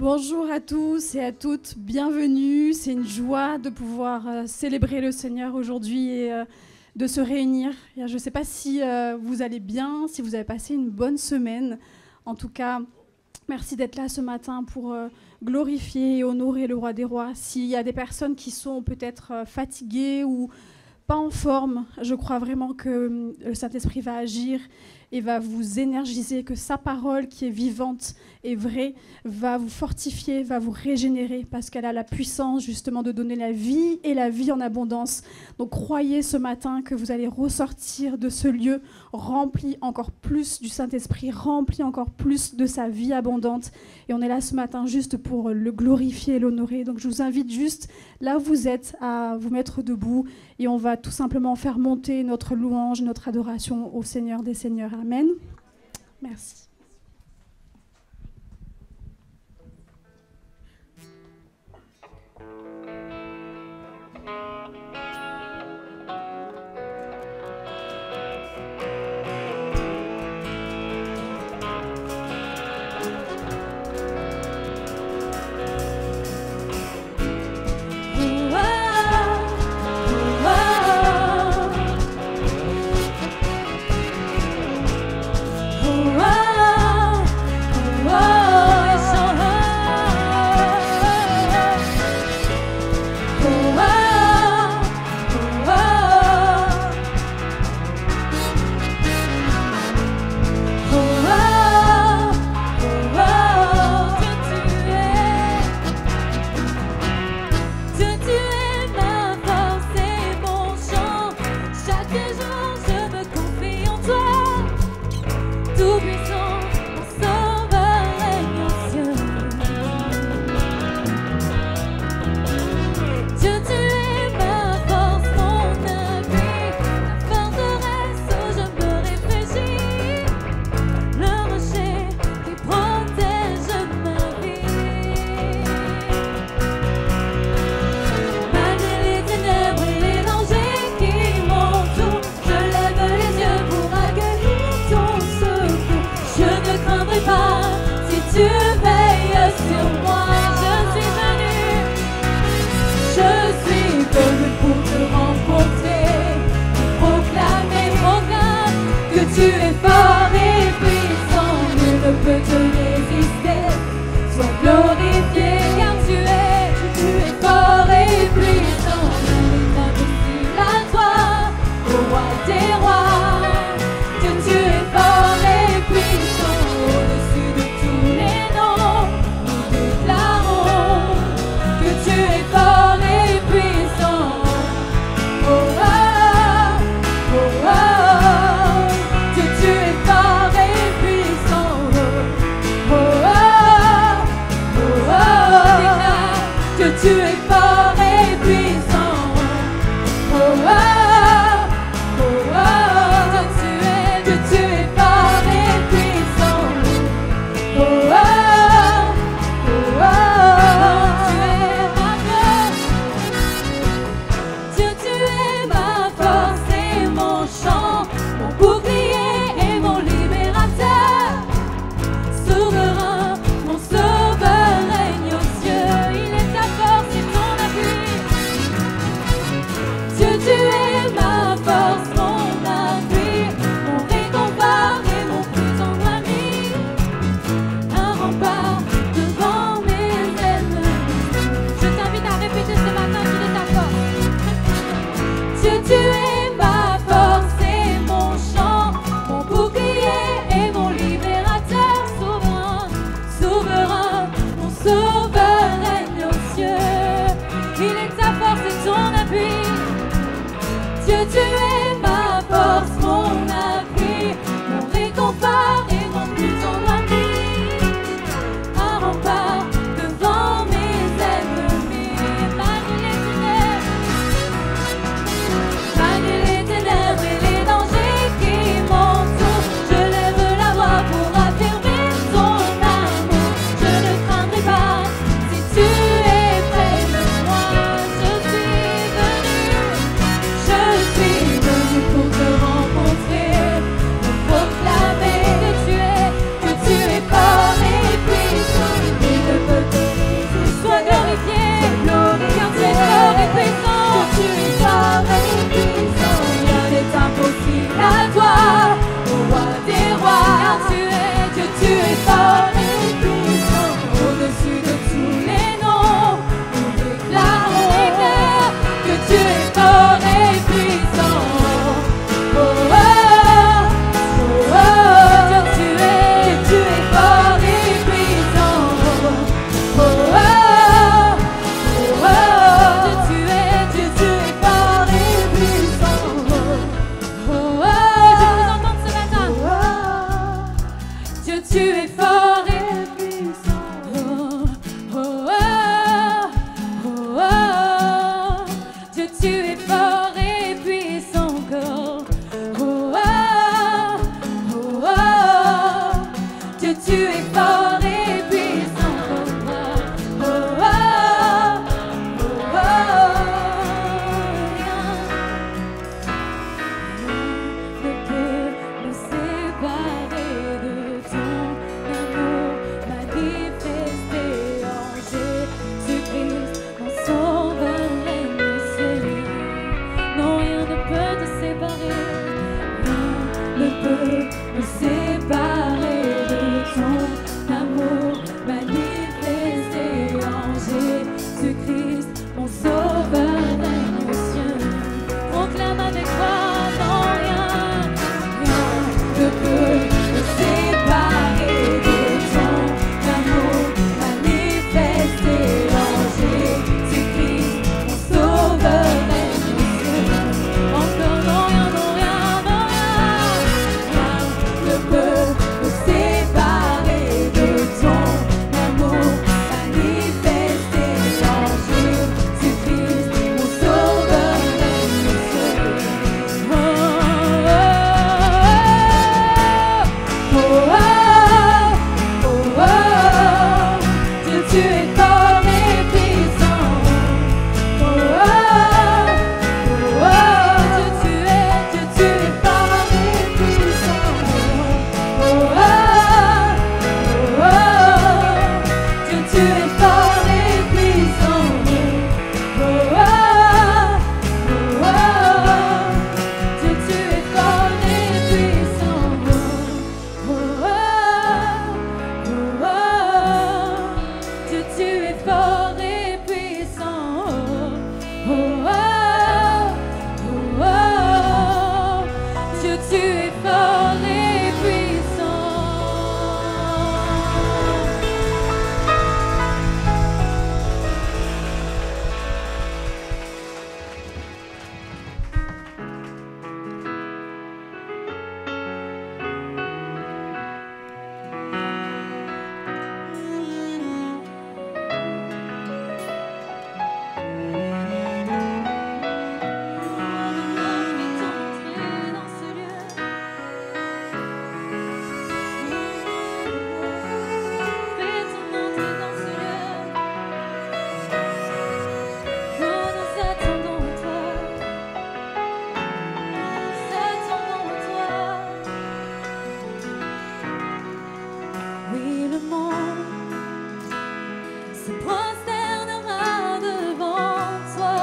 Bonjour à tous et à toutes, bienvenue. C'est une joie de pouvoir célébrer le Seigneur aujourd'hui et de se réunir. Je ne sais pas si vous allez bien, si vous avez passé une bonne semaine. En tout cas, merci d'être là ce matin pour glorifier et honorer le Roi des Rois. S'il y a des personnes qui sont peut-être fatiguées ou pas en forme, je crois vraiment que le Saint-Esprit va agir et va vous énergiser, que sa parole qui est vivante et vraie va vous fortifier, va vous régénérer, parce qu'elle a la puissance justement de donner la vie et la vie en abondance. Donc croyez ce matin que vous allez ressortir de ce lieu rempli encore plus du Saint-Esprit, rempli encore plus de sa vie abondante. Et on est là ce matin juste pour le glorifier et l'honorer. Donc je vous invite juste, là où vous êtes, à vous mettre debout et on va tout simplement faire monter notre louange, notre adoration au Seigneur des Seigneurs. Amen. Merci. Je tu es fort et puissant. Oh, oh, oh, oh, oh. Dieu, tu es fort et puissant encore. Oh, oh, oh, oh. Dieu, tu es fort et puissant encore. Oh, oh, oh, oh. Rien ne peut me séparer de ton amour manifesté en Jésus-Christ, mon sauveur règne au ciel. Non, rien ne peut te séparer, rien ne peut me séparer de ton amour manifesté en Jésus-Christ, mon sauveur règne au ciel. Proclame avec foi, non, rien ne peut me séparer de ton amour manifesté en Jésus-Christ, mon sauveur règne au ciel. Encore non, rien ne peut me séparer de ton amour manifesté en Jésus-Christ, mon sauveur règne au ciel. Oh, oh, oh, oh, oh, oh. Dieu, tu es fort et puissant. Oh, oh, oh, oh. Dieu, tu es fort et puissant. Oh, oh, oh, oh. Dieu, tu es fort et puissant. Oh, oh, oh, oh. Dieu, tu es fort et puissant. Oh, oh, oh, oh. Dieu, tu es fort et puissant. Oh, oh, oh, oh. Dieu, tu es fort et puissant. Fais ton entrée dans ce lieu. Oh, nous attendons toi. Nous attendons toi. Oui, le monde se prosternera devant toi.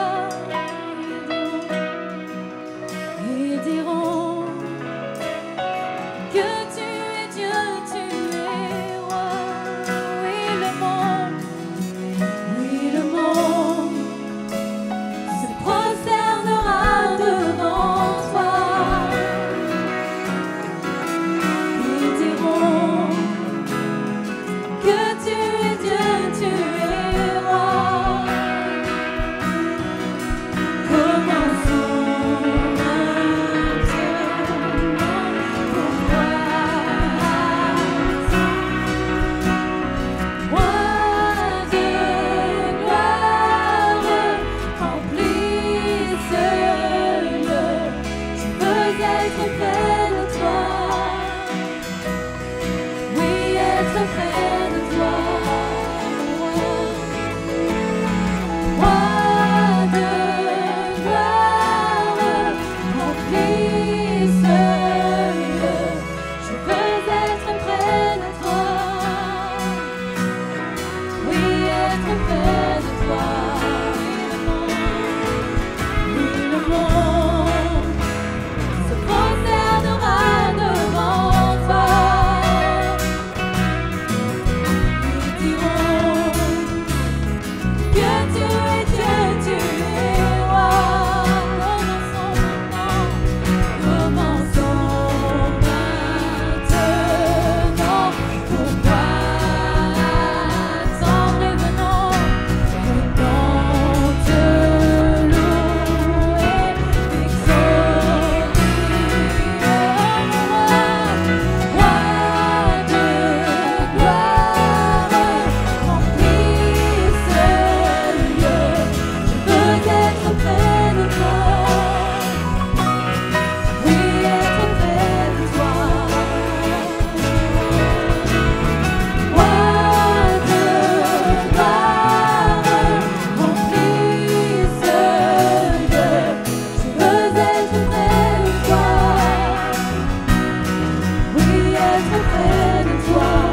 Ils diront que tu es Dieu, tu es roi. Oui, le monde se prosternera devant toi. Ils diront que tu es Dieu, tu es roi. Commençons maintenant pour moi. Roi de gloire, remplis ce lieu. Je veux être près de toi. Oui, être près de toi. Roi de gloire, remplis ce lieu. Je veux être près de toi. Oui, être près de toi. Oui, le monde se prosternera devant toi. Je veux être près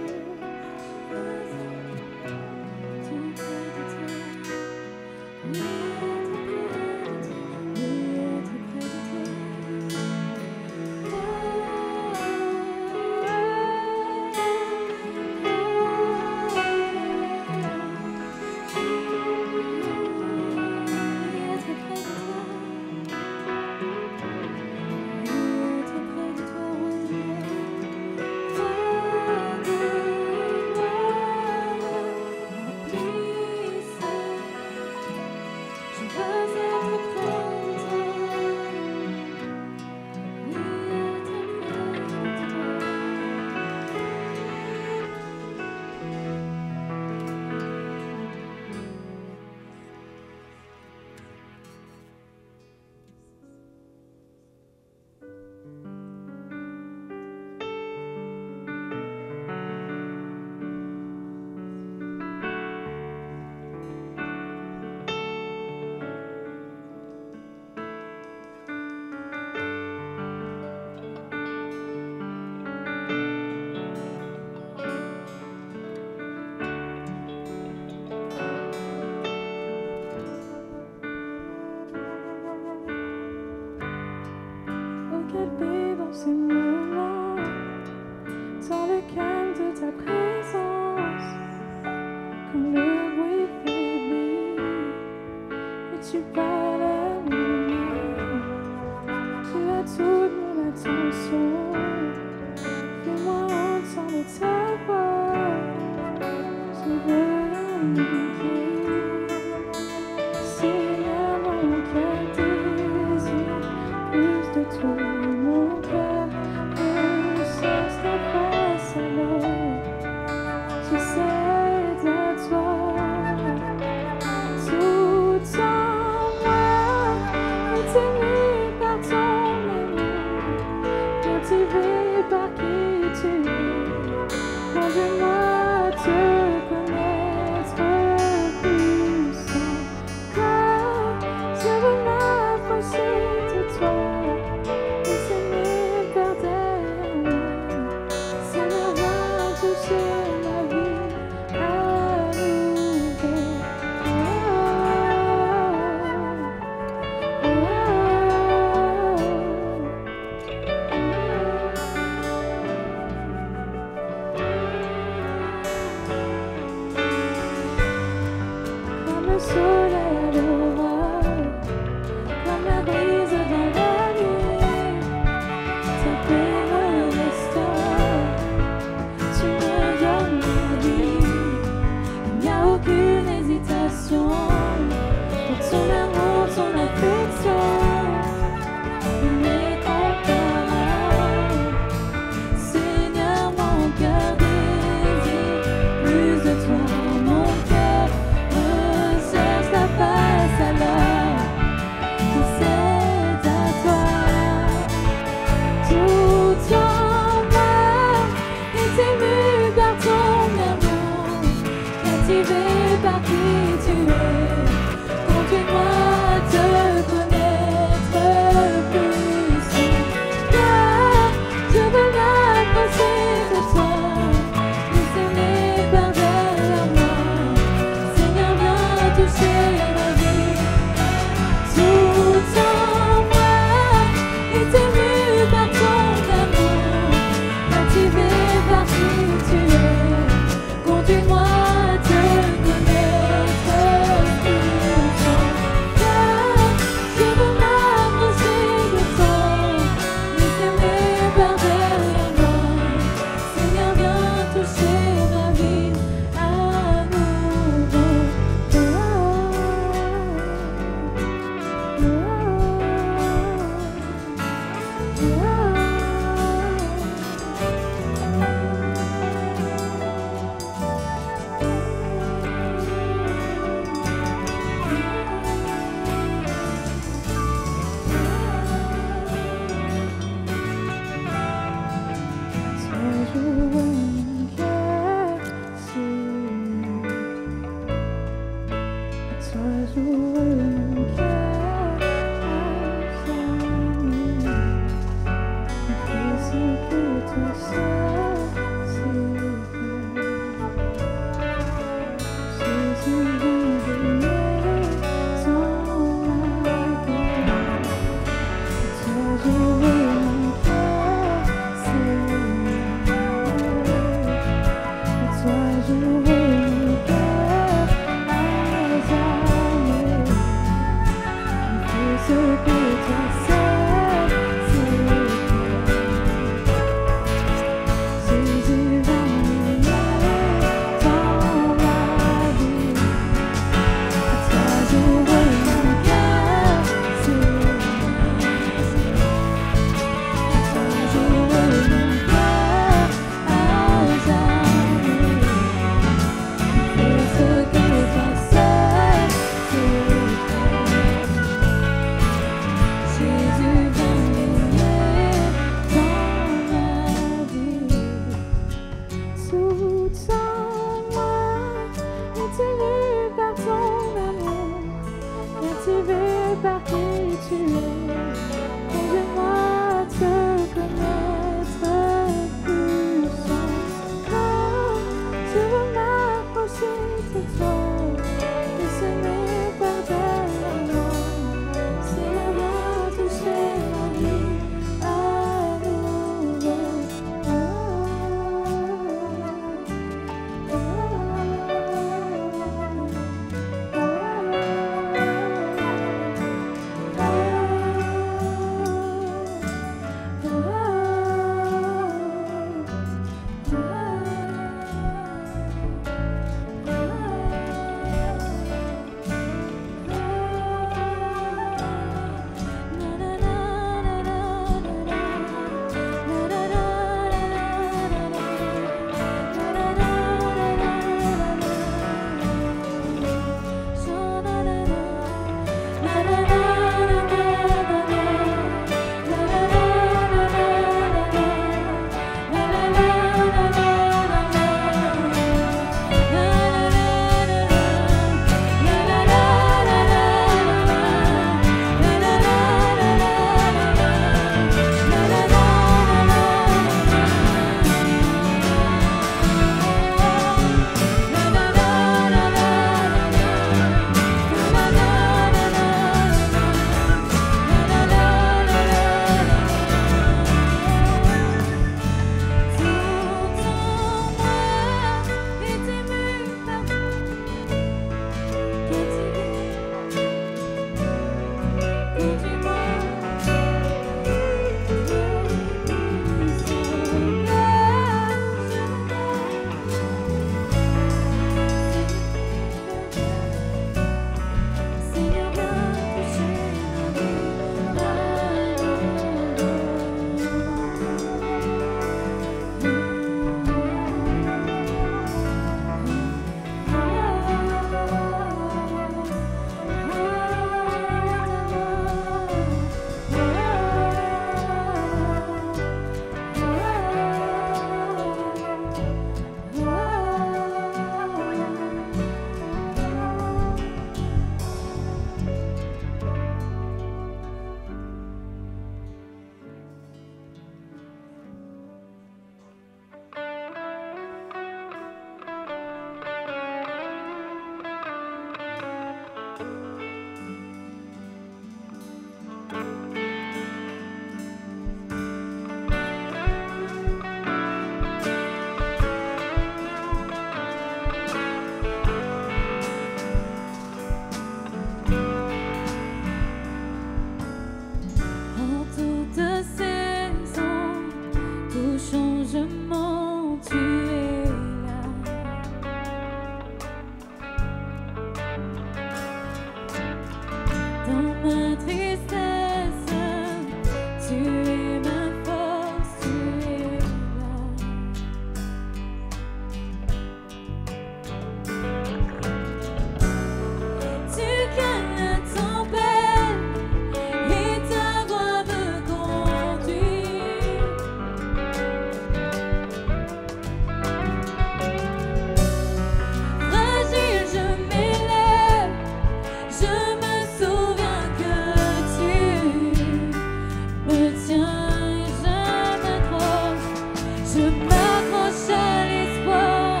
m'accroche à l'espoir,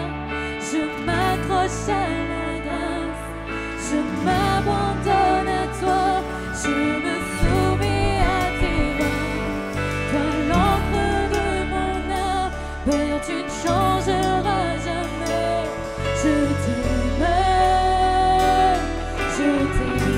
je m'accroche à la grâce, je m'abandonne à toi, je me soumets à tes mains. Toi l'encre de mon âme, Père, tu ne changeras jamais. Je t'aime, je t'aime.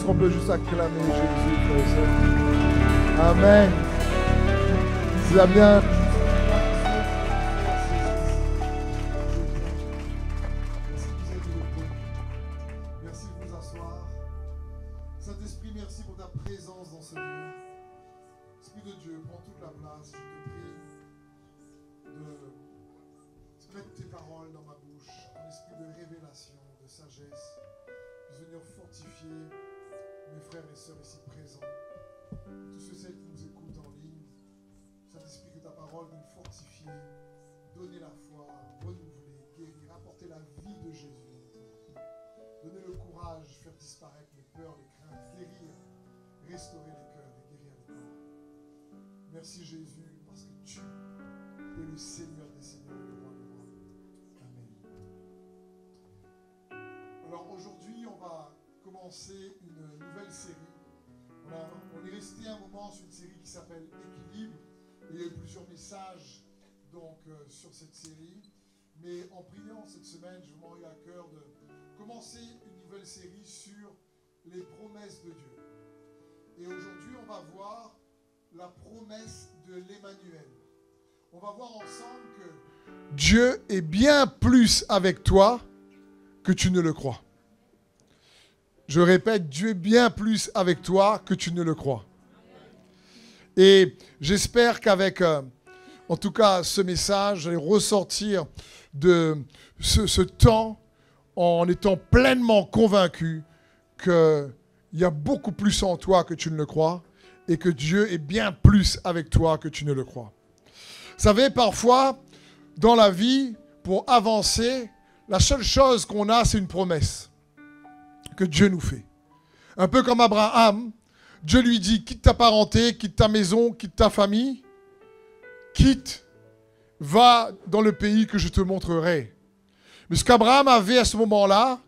On peut juste acclamer Jésus, frères et sœurs. Amen. C'est bien. Merci de vous asseoir. Saint-Esprit, merci pour ta présence dans ce lieu. Esprit de Dieu, prends toute la place. Je te prie de mettre tes paroles dans ma bouche. Un esprit de révélation, de sagesse. De venir fortifier mes frères et sœurs ici présents, tous ceux et celles qui nous écoutent en ligne. Saint-Esprit, que ta parole vienne fortifier, donner la foi, renouveler, guérir, apporter la vie de Jésus. Donner le courage, faire disparaître les peurs, les craintes, guérir, restaurer les cœurs et guérir les corps. Merci Jésus, parce que tu es le Seigneur des Seigneurs et le roi des rois. Amen. Alors aujourd'hui, on va commencer une nouvelle série. On est resté un moment sur une série qui s'appelle Équilibre. Et il y a eu plusieurs messages donc, sur cette série. Mais en priant cette semaine, j'ai vraiment eu à cœur de commencer une nouvelle série sur les promesses de Dieu. Et aujourd'hui, on va voir la promesse de l'Emmanuel. On va voir ensemble que Dieu est bien plus avec toi que tu ne le crois. Je répète, Dieu est bien plus avec toi que tu ne le crois. Et j'espère qu'avec, en tout cas, ce message, j'allais ressortir de ce temps en étant pleinement convaincu qu'il y a beaucoup plus en toi que tu ne le crois et que Dieu est bien plus avec toi que tu ne le crois. Vous savez, parfois, dans la vie, pour avancer, la seule chose qu'on a, c'est une promesse que Dieu nous fait. Un peu comme Abraham, Dieu lui dit, quitte ta parenté, quitte ta maison, quitte ta famille, quitte, va dans le pays que je te montrerai. Mais ce qu'Abraham avait à ce moment-là,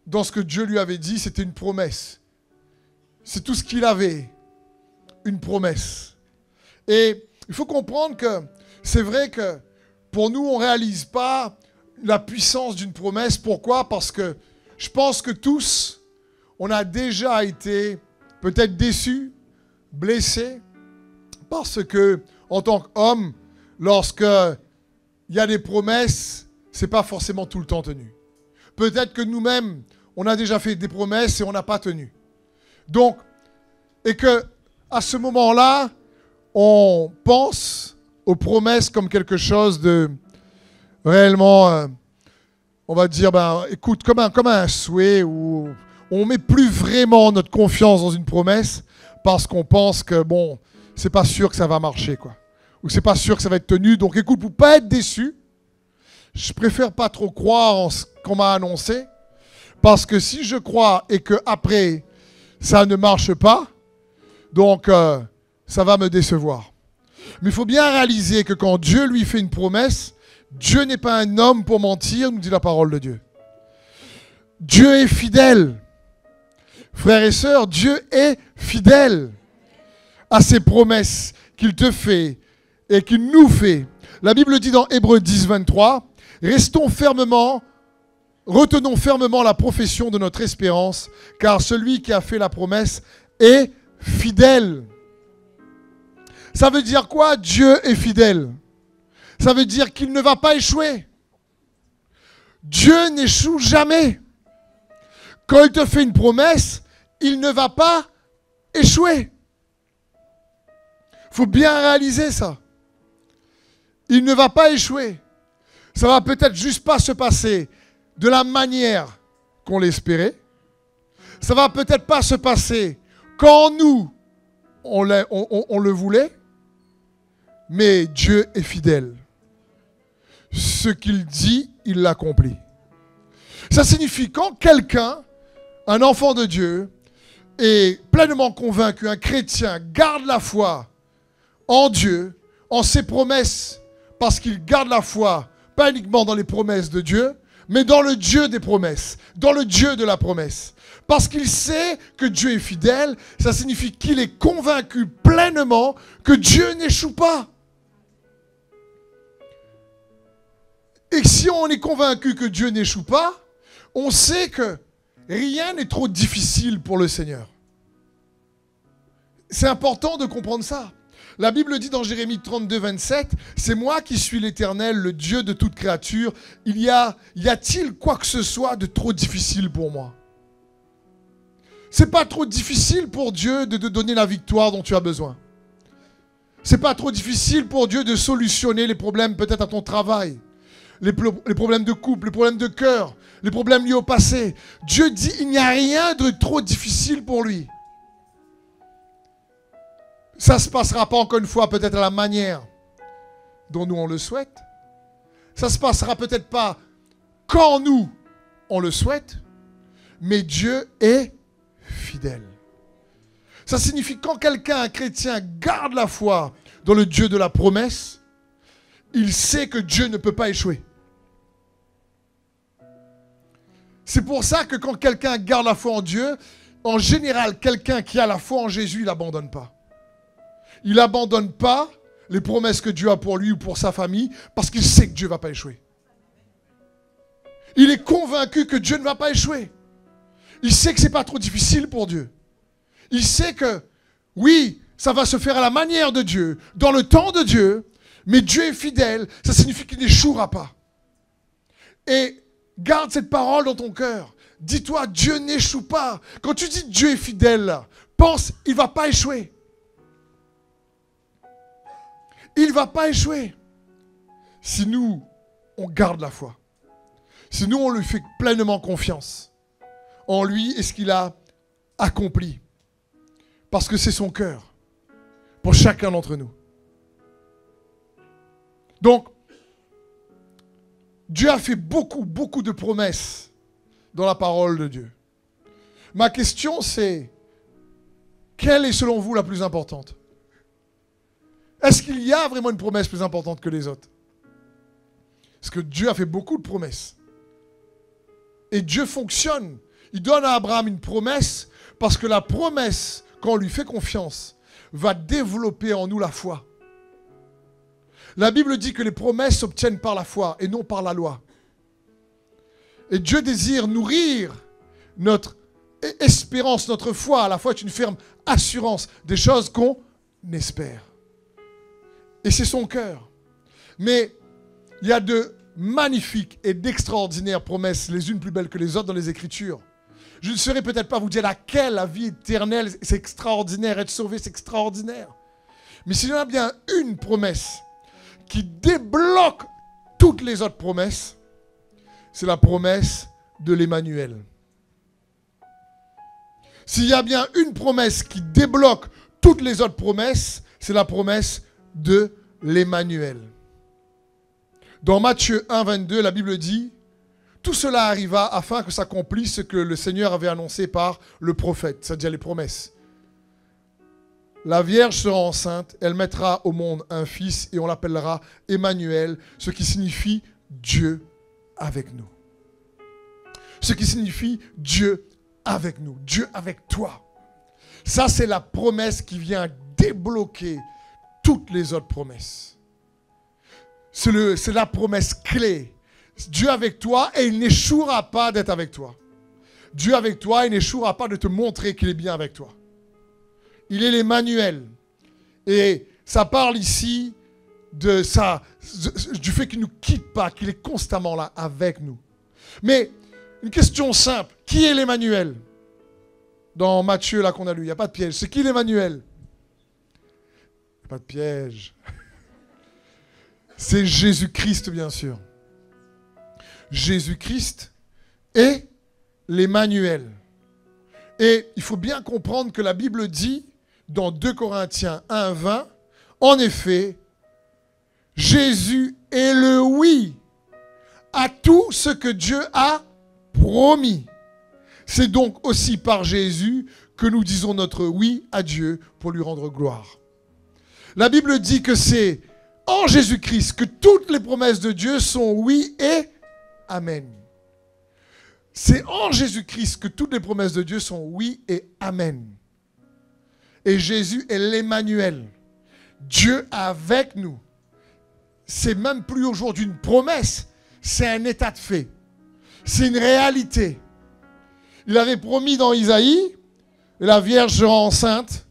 dans ce que Dieu lui avait dit, c'était une promesse. C'est tout ce qu'il avait, une promesse. Et il faut comprendre que c'est vrai que pour nous, on ne réalise pas la puissance d'une promesse. Pourquoi? Parce que je pense que tous, on a déjà été peut-être déçus, blessés, parce que en tant qu'homme, lorsque il y a des promesses, ce n'est pas forcément tout le temps tenu. Peut-être que nous-mêmes, on a déjà fait des promesses et on n'a pas tenu. Donc, et que à ce moment-là, on pense aux promesses comme quelque chose de réellement, on va dire, écoute, comme un souhait où on ne met plus vraiment notre confiance dans une promesse parce qu'on pense que, bon, c'est pas sûr que ça va marcher, quoi. Ou c'est pas sûr que ça va être tenu. Donc, écoute, pour ne pas être déçu, je préfère pas trop croire en ce qu'on m'a annoncé parce que si je crois et que après ça ne marche pas, donc ça va me décevoir. Mais il faut bien réaliser que quand Dieu lui fait une promesse, Dieu n'est pas un homme pour mentir, nous dit la parole de Dieu. Dieu est fidèle. Frères et sœurs, Dieu est fidèle à ses promesses qu'il te fait et qu'il nous fait. La Bible dit dans Hébreux 10, 23, retenons fermement la profession de notre espérance, car celui qui a fait la promesse est fidèle. Ça veut dire quoi? Dieu est fidèle. Ça veut dire qu'il ne va pas échouer. Dieu n'échoue jamais. Quand il te fait une promesse, il ne va pas échouer. Il faut bien réaliser ça. Il ne va pas échouer. Ça va peut-être juste pas se passer de la manière qu'on l'espérait. Ça va peut-être pas se passer quand nous, on le voulait. Mais Dieu est fidèle. Ce qu'il dit, il l'accomplit. Ça signifie quand quelqu'un, un enfant de Dieu, est pleinement convaincu, un chrétien, garde la foi en Dieu, en ses promesses, parce qu'il garde la foi, pas uniquement dans les promesses de Dieu, mais dans le Dieu des promesses, dans le Dieu de la promesse. Parce qu'il sait que Dieu est fidèle, ça signifie qu'il est convaincu pleinement que Dieu n'échoue pas. Et si on est convaincu que Dieu n'échoue pas, on sait que rien n'est trop difficile pour le Seigneur. C'est important de comprendre ça. La Bible dit dans Jérémie 32, 27, « C'est moi qui suis l'Éternel, le Dieu de toute créature. Y a-t-il quoi que ce soit de trop difficile pour moi ?» C'est pas trop difficile pour Dieu de te donner la victoire dont tu as besoin. C'est pas trop difficile pour Dieu de solutionner les problèmes peut-être à ton travail. Les problèmes de couple, les problèmes de cœur, les problèmes liés au passé. Dieu dit il n'y a rien de trop difficile pour lui. Ça ne se passera pas encore une fois peut-être à la manière dont nous on le souhaite. Ça ne se passera peut-être pas quand nous on le souhaite. Mais Dieu est fidèle. Ça signifie quand quelqu'un, un chrétien, garde la foi dans le Dieu de la promesse, il sait que Dieu ne peut pas échouer. C'est pour ça que quand quelqu'un garde la foi en Dieu, en général, quelqu'un qui a la foi en Jésus, il n'abandonne pas. Il n'abandonne pas les promesses que Dieu a pour lui ou pour sa famille parce qu'il sait que Dieu ne va pas échouer. Il est convaincu que Dieu ne va pas échouer. Il sait que ce n'est pas trop difficile pour Dieu. Il sait que, oui, ça va se faire à la manière de Dieu, dans le temps de Dieu, mais Dieu est fidèle, ça signifie qu'il n'échouera pas. Et garde cette parole dans ton cœur. Dis-toi, Dieu n'échoue pas. Quand tu dis Dieu est fidèle, pense, il ne va pas échouer. Il ne va pas échouer. Si nous, on garde la foi. Si nous, on lui fait pleinement confiance en lui et ce qu'il a accompli. Parce que c'est son cœur. Pour chacun d'entre nous. Donc, Dieu a fait beaucoup de promesses dans la parole de Dieu. Ma question c'est, quelle est selon vous la plus importante? Est-ce qu'il y a vraiment une promesse plus importante que les autres? Parce que Dieu a fait beaucoup de promesses. Et Dieu fonctionne. Il donne à Abraham une promesse parce que la promesse, quand on lui fait confiance, va développer en nous la foi. La Bible dit que les promesses s'obtiennent par la foi et non par la loi. Et Dieu désire nourrir notre espérance, notre foi. À la foi est une ferme assurance des choses qu'on espère. Et c'est son cœur. Mais il y a de magnifiques et d'extraordinaires promesses, les unes plus belles que les autres dans les Écritures. Je ne saurais peut-être pas vous dire laquelle, la vie éternelle, c'est extraordinaire, être sauvé, c'est extraordinaire. Mais s'il y en a bien une promesse qui débloque toutes les autres promesses, c'est la promesse de l'Emmanuel. S'il y a bien une promesse qui débloque toutes les autres promesses, c'est la promesse de l'Emmanuel. Dans Matthieu 1, 22, la Bible dit « Tout cela arriva afin que s'accomplisse ce que le Seigneur avait annoncé par le prophète. » C'est-à-dire les promesses. La Vierge sera enceinte, elle mettra au monde un fils et on l'appellera Emmanuel, ce qui signifie Dieu avec nous. Ce qui signifie Dieu avec nous, Dieu avec toi. Ça, c'est la promesse qui vient débloquer toutes les autres promesses. C'est la promesse clé. Dieu avec toi et il n'échouera pas d'être avec toi. Dieu avec toi, il n'échouera pas de te montrer qu'il est bien avec toi. Il est l'Emmanuel. Et ça parle ici de ça, du fait qu'il ne nous quitte pas, qu'il est constamment là avec nous. Mais une question simple, qui est l'Emmanuel? Dans Matthieu, là qu'on a lu, il n'y a pas de piège. C'est qui l'Emmanuel? Il n'y a pas de piège. C'est Jésus-Christ, bien sûr. Jésus-Christ est l'Emmanuel. Et il faut bien comprendre que la Bible dit, dans 2 Corinthiens 1, 20, en effet, Jésus est le oui à tout ce que Dieu a promis. C'est donc aussi par Jésus que nous disons notre oui à Dieu pour lui rendre gloire. La Bible dit que c'est en Jésus-Christ que toutes les promesses de Dieu sont oui et amen. C'est en Jésus-Christ que toutes les promesses de Dieu sont oui et amen. Et Jésus est l'Emmanuel. Dieu avec nous. C'est même plus aujourd'hui une promesse, c'est un état de fait. C'est une réalité. Il avait promis dans Isaïe, la Vierge sera enceinte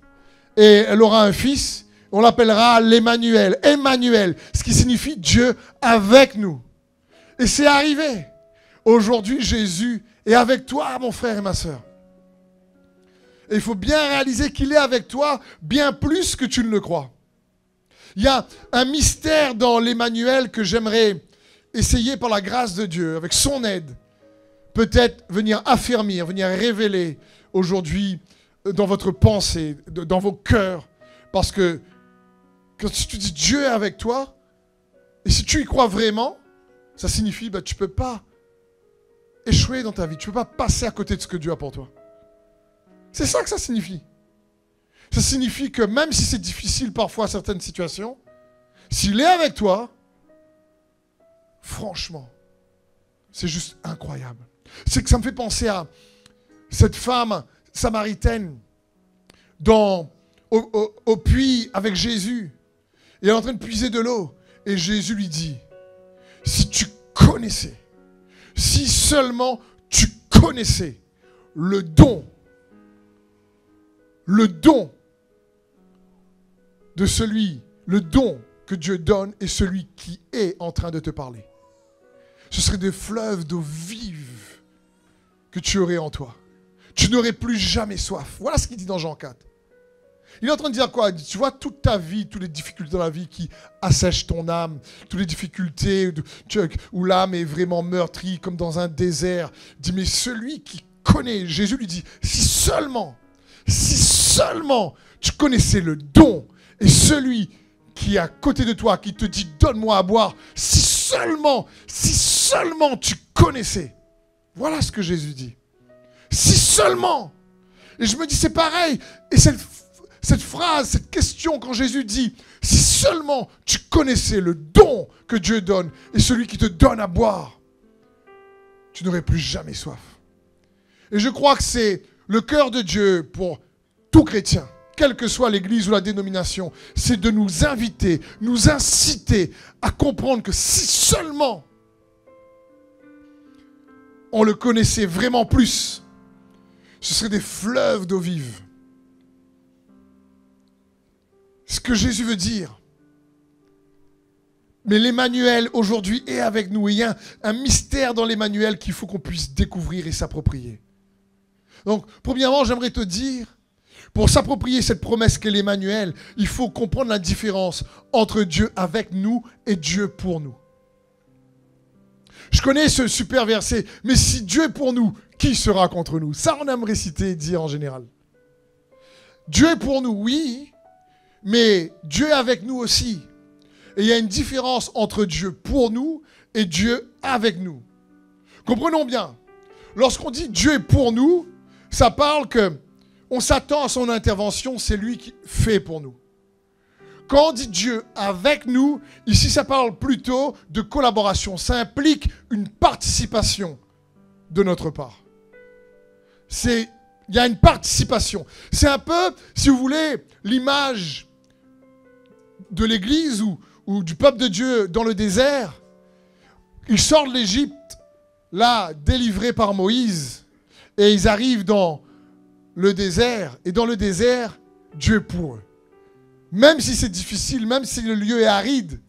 et elle aura un fils. On l'appellera l'Emmanuel. Emmanuel, ce qui signifie Dieu avec nous. Et c'est arrivé. Aujourd'hui, Jésus est avec toi, mon frère et ma sœur. Et il faut bien réaliser qu'il est avec toi bien plus que tu ne le crois. Il y a un mystère dans l'Emmanuel que j'aimerais essayer par la grâce de Dieu, avec son aide, peut-être venir affermir, venir révéler aujourd'hui dans votre pensée, dans vos cœurs. Parce que quand tu dis Dieu est avec toi, et si tu y crois vraiment, ça signifie que tu ne peux pas échouer dans ta vie. Tu ne peux pas passer à côté de ce que Dieu a pour toi. C'est ça que ça signifie. Ça signifie que même si c'est difficile parfois certaines situations, s'il est avec toi, franchement, c'est juste incroyable. C'est que ça me fait penser à cette femme samaritaine au puits avec Jésus. Et elle est en train de puiser de l'eau. Et Jésus lui dit, si tu connaissais, si seulement tu connaissais le don de celui, le don que Dieu donne et celui qui est en train de te parler. Ce serait des fleuves d'eau vive que tu aurais en toi. Tu n'aurais plus jamais soif. Voilà ce qu'il dit dans Jean 4. Il est en train de dire quoi? Tu vois, toute ta vie, toutes les difficultés dans la vie qui assèchent ton âme, toutes les difficultés où l'âme est vraiment meurtrie comme dans un désert. Il dit, mais celui qui connaît, Jésus lui dit, si seulement tu connaissais le don et celui qui est à côté de toi, qui te dit, donne-moi à boire, si seulement tu connaissais. Voilà ce que Jésus dit. Si seulement. Et je me dis, c'est pareil. Et cette phrase, cette question, quand Jésus dit, si seulement tu connaissais le don que Dieu donne et celui qui te donne à boire, tu n'aurais plus jamais soif. Et je crois que c'est le cœur de Dieu pour tout chrétien, quelle que soit l'église ou la dénomination, c'est de nous inviter, nous inciter à comprendre que si seulement on le connaissait vraiment plus, ce serait des fleuves d'eau vive. Ce que Jésus veut dire. Mais l'Emmanuel aujourd'hui est avec nous. Et il y a un mystère dans l'Emmanuel qu'il faut qu'on puisse découvrir et s'approprier. Donc, premièrement, j'aimerais te dire, pour s'approprier cette promesse qu'est l'Emmanuel, il faut comprendre la différence entre Dieu avec nous et Dieu pour nous. Je connais ce super verset, mais si Dieu est pour nous, qui sera contre nous? Ça, on aimerait citer et dire en général. Dieu est pour nous, oui, mais Dieu est avec nous aussi. Et il y a une différence entre Dieu pour nous et Dieu avec nous. Comprenons bien. Lorsqu'on dit Dieu est pour nous, ça parle que on s'attend à son intervention, c'est lui qui fait pour nous. Quand on dit Dieu avec nous, ici ça parle plutôt de collaboration. Ça implique une participation de notre part. Il y a une participation. C'est un peu, si vous voulez, l'image de l'Église ou du peuple de Dieu dans le désert. Ils sortent de l'Égypte, là, délivrés par Moïse, et ils arrivent dans le désert. Et dans le désert, Dieu est pour eux. Même si c'est difficile, même si le lieu est aride,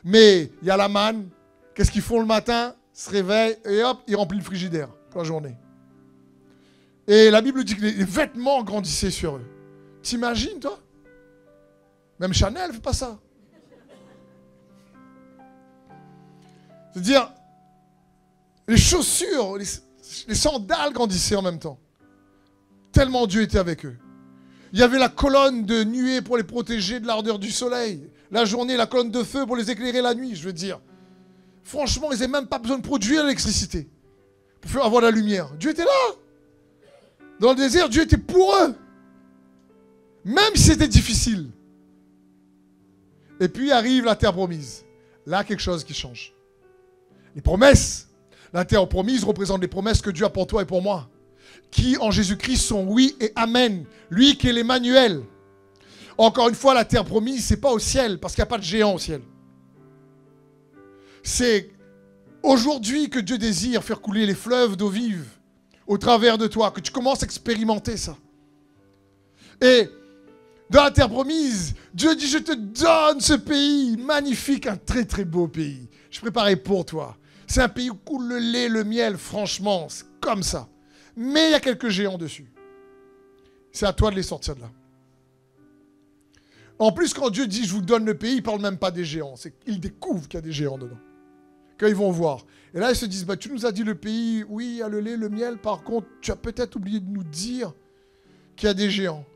mais il y a la manne. Qu'est-ce qu'ils font le matin? Ils se réveillent et hop, ils remplissent le frigidaire pour la journée. Et la Bible dit que les vêtements grandissaient sur eux. T'imagines, toi? Même Chanel ne fait pas ça. C'est-à-dire, les chaussures, les sandales grandissaient en même temps. Tellement Dieu était avec eux. Il y avait la colonne de nuée pour les protéger de l'ardeur du soleil. La journée, la colonne de feu pour les éclairer la nuit, je veux dire. Franchement, ils n'avaient même pas besoin de produire l'électricité pour faire avoir la lumière. Dieu était là. Dans le désert, Dieu était pour eux. Même si c'était difficile. Et puis arrive la terre promise. Là, quelque chose qui change. Les promesses. La terre promise représente les promesses que Dieu a pour toi et pour moi. Qui, en Jésus-Christ, sont oui et amen. Lui qui est l'Emmanuel. Encore une fois, la terre promise, ce n'est pas au ciel, parce qu'il n'y a pas de géant au ciel. C'est aujourd'hui que Dieu désire faire couler les fleuves d'eau vive au travers de toi, que tu commences à expérimenter ça. Et dans la terre promise, Dieu dit, je te donne ce pays magnifique, un très très beau pays. Je préparais pour toi. C'est un pays où coule le lait, le miel, franchement, c'est comme ça. Mais il y a quelques géants dessus. C'est à toi de les sortir de là. En plus, quand Dieu dit, je vous donne le pays, il ne parle même pas des géants. Il découvre qu'il y a des géants dedans. Quand ils vont voir. Et là, ils se disent, tu nous as dit le pays, oui, il y a le lait, le miel. Par contre, tu as peut-être oublié de nous dire qu'il y a des géants.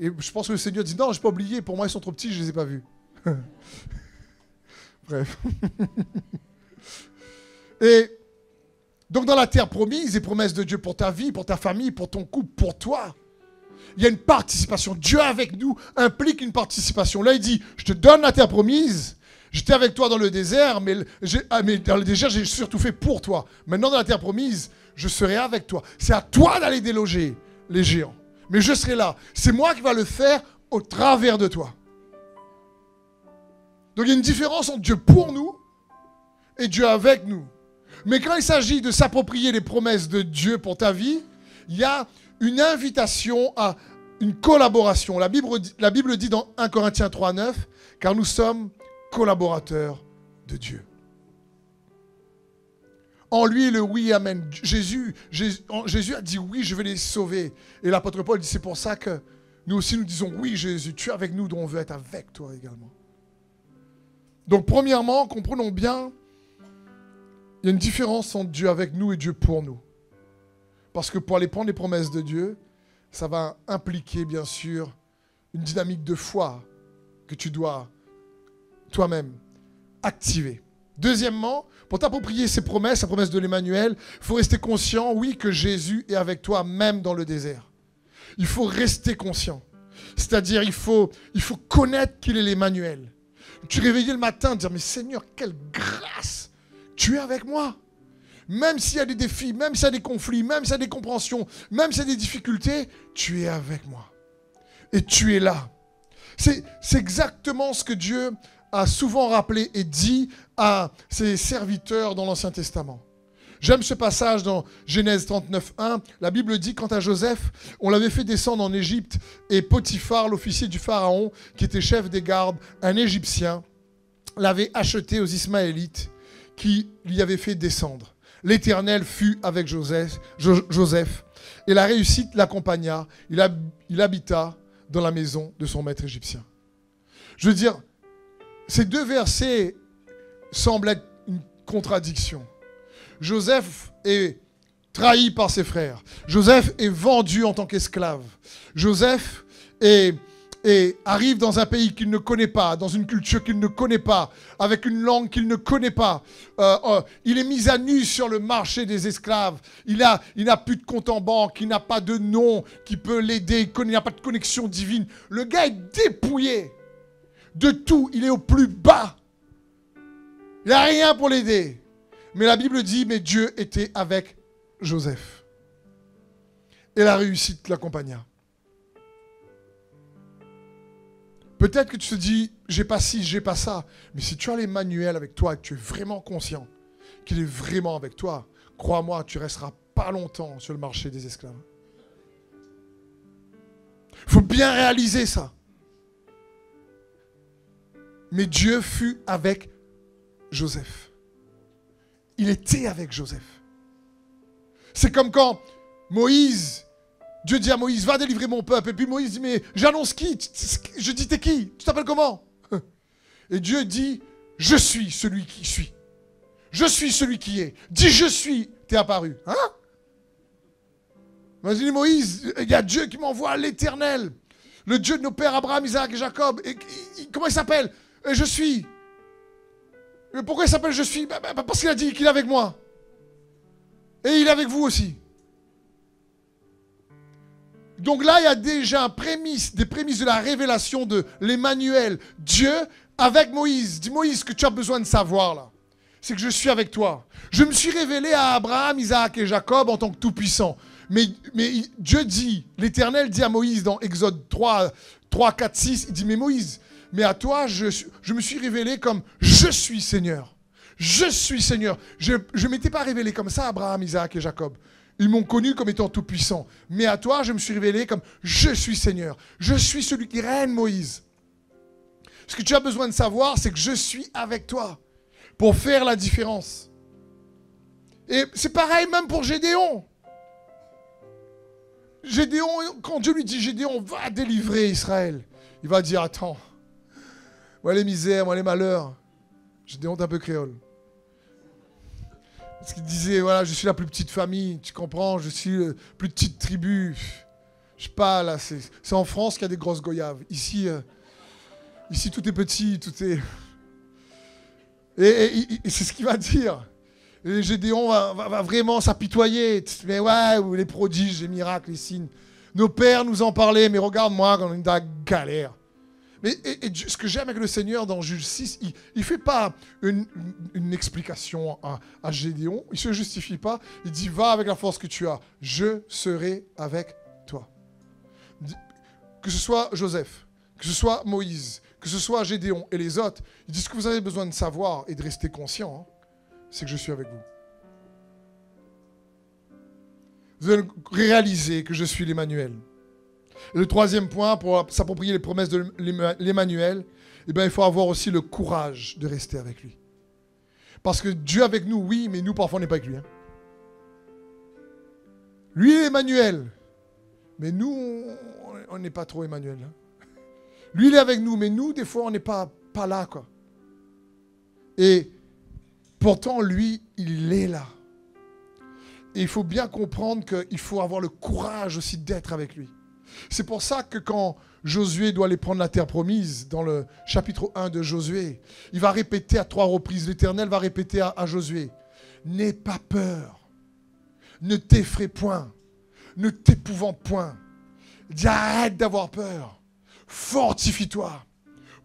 Et je pense que le Seigneur dit, non, je n'ai pas oublié. Pour moi, ils sont trop petits, je ne les ai pas vus. Bref. Et donc, dans la terre promise, les promesses de Dieu pour ta vie, pour ta famille, pour ton couple, pour toi, il y a une participation. Dieu avec nous implique une participation. Là, il dit, je te donne la terre promise, J'étais avec toi dans le désert, mais dans le désert, j'ai surtout fait pour toi. Maintenant, dans la terre promise, je serai avec toi. C'est à toi d'aller déloger les géants. Mais je serai là. C'est moi qui va le faire au travers de toi. Donc il y a une différence entre Dieu pour nous et Dieu avec nous. Mais quand il s'agit de s'approprier les promesses de Dieu pour ta vie, il y a une invitation à une collaboration. La Bible dit dans 1 Corinthiens 3,9, car nous sommes collaborateurs de Dieu. En lui, le oui, amen. Jésus a dit oui, je vais les sauver. Et l'apôtre Paul dit, c'est pour ça que nous aussi nous disons oui, Jésus, tu es avec nous, donc on veut être avec toi également. Donc premièrement, comprenons bien, il y a une différence entre Dieu avec nous et Dieu pour nous. Parce que pour aller prendre les promesses de Dieu, ça va impliquer bien sûr une dynamique de foi que tu dois toi-même activer. Deuxièmement, pour t'approprier ces promesses, la promesse de l'Emmanuel, il faut rester conscient, oui, que Jésus est avec toi même dans le désert. Il faut rester conscient. C'est-à-dire, il faut connaître qu'il est l'Emmanuel. Tu réveillais le matin, dire, mais Seigneur, quelle grâce, tu es avec moi. Même s'il y a des défis, même s'il y a des conflits, même s'il y a des compréhensions, même s'il y a des difficultés, tu es avec moi. Et tu es là. C'est exactement ce que Dieu a souvent rappelé et dit à ses serviteurs dans l'Ancien Testament. J'aime ce passage dans Genèse 39:1. La Bible dit, quant à Joseph, on l'avait fait descendre en Égypte et Potiphar, l'officier du Pharaon, qui était chef des gardes, un Égyptien, l'avait acheté aux Ismaélites qui l'y avaient fait descendre. L'Éternel fut avec Joseph et la réussite l'accompagna. Il habita dans la maison de son maître égyptien. Je veux dire, ces deux versets semblent être une contradiction. Joseph est trahi par ses frères. Joseph est vendu en tant qu'esclave. Joseph arrive dans un pays qu'il ne connaît pas, dans une culture qu'il ne connaît pas, avec une langue qu'il ne connaît pas. Il est mis à nu sur le marché des esclaves. Il n'a plus de compte en banque, il n'a pas de nom qui peut l'aider, il n'a pas de connexion divine. Le gars est dépouillé de tout, il est au plus bas. Il n'a rien pour l'aider. Mais la Bible dit, mais Dieu était avec Joseph. Et la réussite l'accompagna. Peut-être que tu te dis, j'ai pas ci, j'ai pas ça. Mais si tu as l'Emmanuel avec toi et que tu es vraiment conscient qu'il est vraiment avec toi, crois-moi, tu resteras pas longtemps sur le marché des esclaves. Il faut bien réaliser ça. Mais Dieu fut avec Joseph. Il était avec Joseph. C'est comme quand Moïse, Dieu dit à Moïse, va délivrer mon peuple. Et puis Moïse dit, mais j'annonce qui? Je dis, t'es qui? Tu t'appelles comment? Et Dieu dit, je suis celui qui suis. Je suis celui qui est. Dis, je suis, t'es apparu. Hein? Vas-y Moïse, il y a Dieu qui m'envoie à l'Éternel. Le Dieu de nos pères Abraham, Isaac et Jacob. Et comment il s'appelle? Je suis. Mais pourquoi il s'appelle je suis? Parce qu'il a dit qu'il est avec moi. Et il est avec vous aussi. Donc là, il y a déjà des prémices de la révélation de l'Emmanuel. Dieu avec Moïse. Dis Moïse, ce que tu as besoin de savoir là, c'est que je suis avec toi. Je me suis révélé à Abraham, Isaac et Jacob en tant que tout-puissant. Mais Dieu dit, l'Éternel dit à Moïse dans Exode 3, 4, 6, il dit, mais Moïse, mais à toi, je me suis révélé comme je suis Seigneur. Je suis Seigneur. Je ne m'étais pas révélé comme ça à Abraham, Isaac et Jacob. Ils m'ont connu comme étant tout-puissant. Mais à toi, je me suis révélé comme je suis Seigneur. Je suis celui qui règne, Moïse. Ce que tu as besoin de savoir, c'est que je suis avec toi pour faire la différence. Et c'est pareil même pour Gédéon. Gédéon, quand Dieu lui dit, Gédéon va délivrer Israël, il va dire, attends, moi les misères, moi les malheurs. Gédéon est un peu créole. Parce qu'il disait, voilà, je suis la plus petite famille, tu comprends, je suis la plus petite tribu. Je sais pas, là, c'est en France qu'il y a des grosses goyaves. Ici, tout est petit, tout est... Et c'est ce qu'il va dire. Et Gédéon va vraiment s'apitoyer. Mais ouais, les prodiges, les miracles, les signes. Nos pères nous en parlaient, mais regarde-moi quand on est dans la galère. Ce que j'aime avec le Seigneur dans Juge 6, il ne fait pas une explication à Gédéon. Il ne se justifie pas. Il dit, va avec la force que tu as. Je serai avec toi. Que ce soit Joseph, que ce soit Moïse, que ce soit Gédéon et les autres, il dit, ce que vous avez besoin de savoir et de rester conscient, c'est que je suis avec vous. Vous allez réaliser que je suis l'Emmanuel. Et le troisième point, pour s'approprier les promesses de l'Emmanuel, il faut avoir aussi le courage de rester avec lui. Parce que Dieu avec nous, oui, mais nous, parfois, on n'est pas avec lui. Lui, il est Emmanuel. Mais nous, on n'est pas trop Emmanuel. Lui, il est avec nous, mais nous, des fois, on n'est pas là, quoi. Et pourtant, lui, il est là. Et il faut bien comprendre qu'il faut avoir le courage aussi d'être avec lui. C'est pour ça que quand Josué doit aller prendre la terre promise, dans le chapitre 1 de Josué, il va répéter à 3 reprises, l'Éternel va répéter à Josué, « N'aie pas peur, ne t'effraie point, ne t'épouvante point, dis arrête d'avoir peur, fortifie-toi,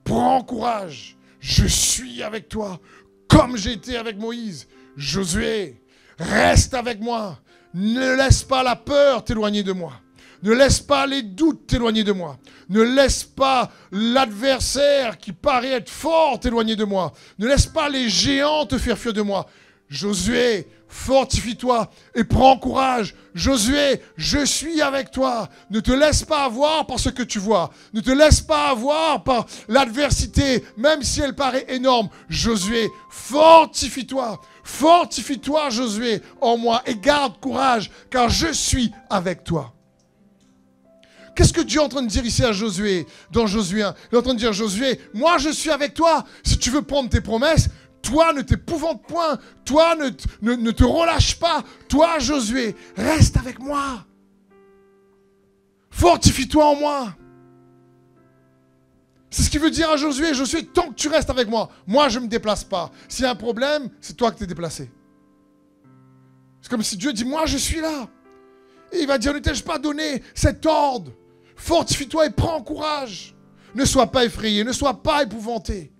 prends courage, je suis avec toi, comme j'ai été avec Moïse. Josué, reste avec moi, ne laisse pas la peur t'éloigner de moi. Ne laisse pas les doutes t'éloigner de moi. Ne laisse pas l'adversaire qui paraît être fort t'éloigner de moi. Ne laisse pas les géants te faire fuir de moi. Josué, fortifie-toi et prends courage. Josué, je suis avec toi. Ne te laisse pas avoir par ce que tu vois. Ne te laisse pas avoir par l'adversité, même si elle paraît énorme. Josué, fortifie-toi. Fortifie-toi, Josué, en moi et garde courage, car je suis avec toi. Qu'est-ce que Dieu est en train de dire ici à Josué, dans Josué 1? Il est en train de dire, Josué, moi je suis avec toi. Si tu veux prendre tes promesses, toi ne t'épouvante point. Toi ne te relâche pas. Toi, Josué, reste avec moi. Fortifie-toi en moi. C'est ce qu'il veut dire à Josué. Josué, tant que tu restes avec moi, moi je ne me déplace pas. S'il y a un problème, c'est toi qui t'es déplacé. C'est comme si Dieu dit, moi je suis là. Et il va dire, ne t'ai-je pas donné cet ordre? Fortifie-toi et prends courage. Ne sois pas effrayé, ne sois pas épouvanté.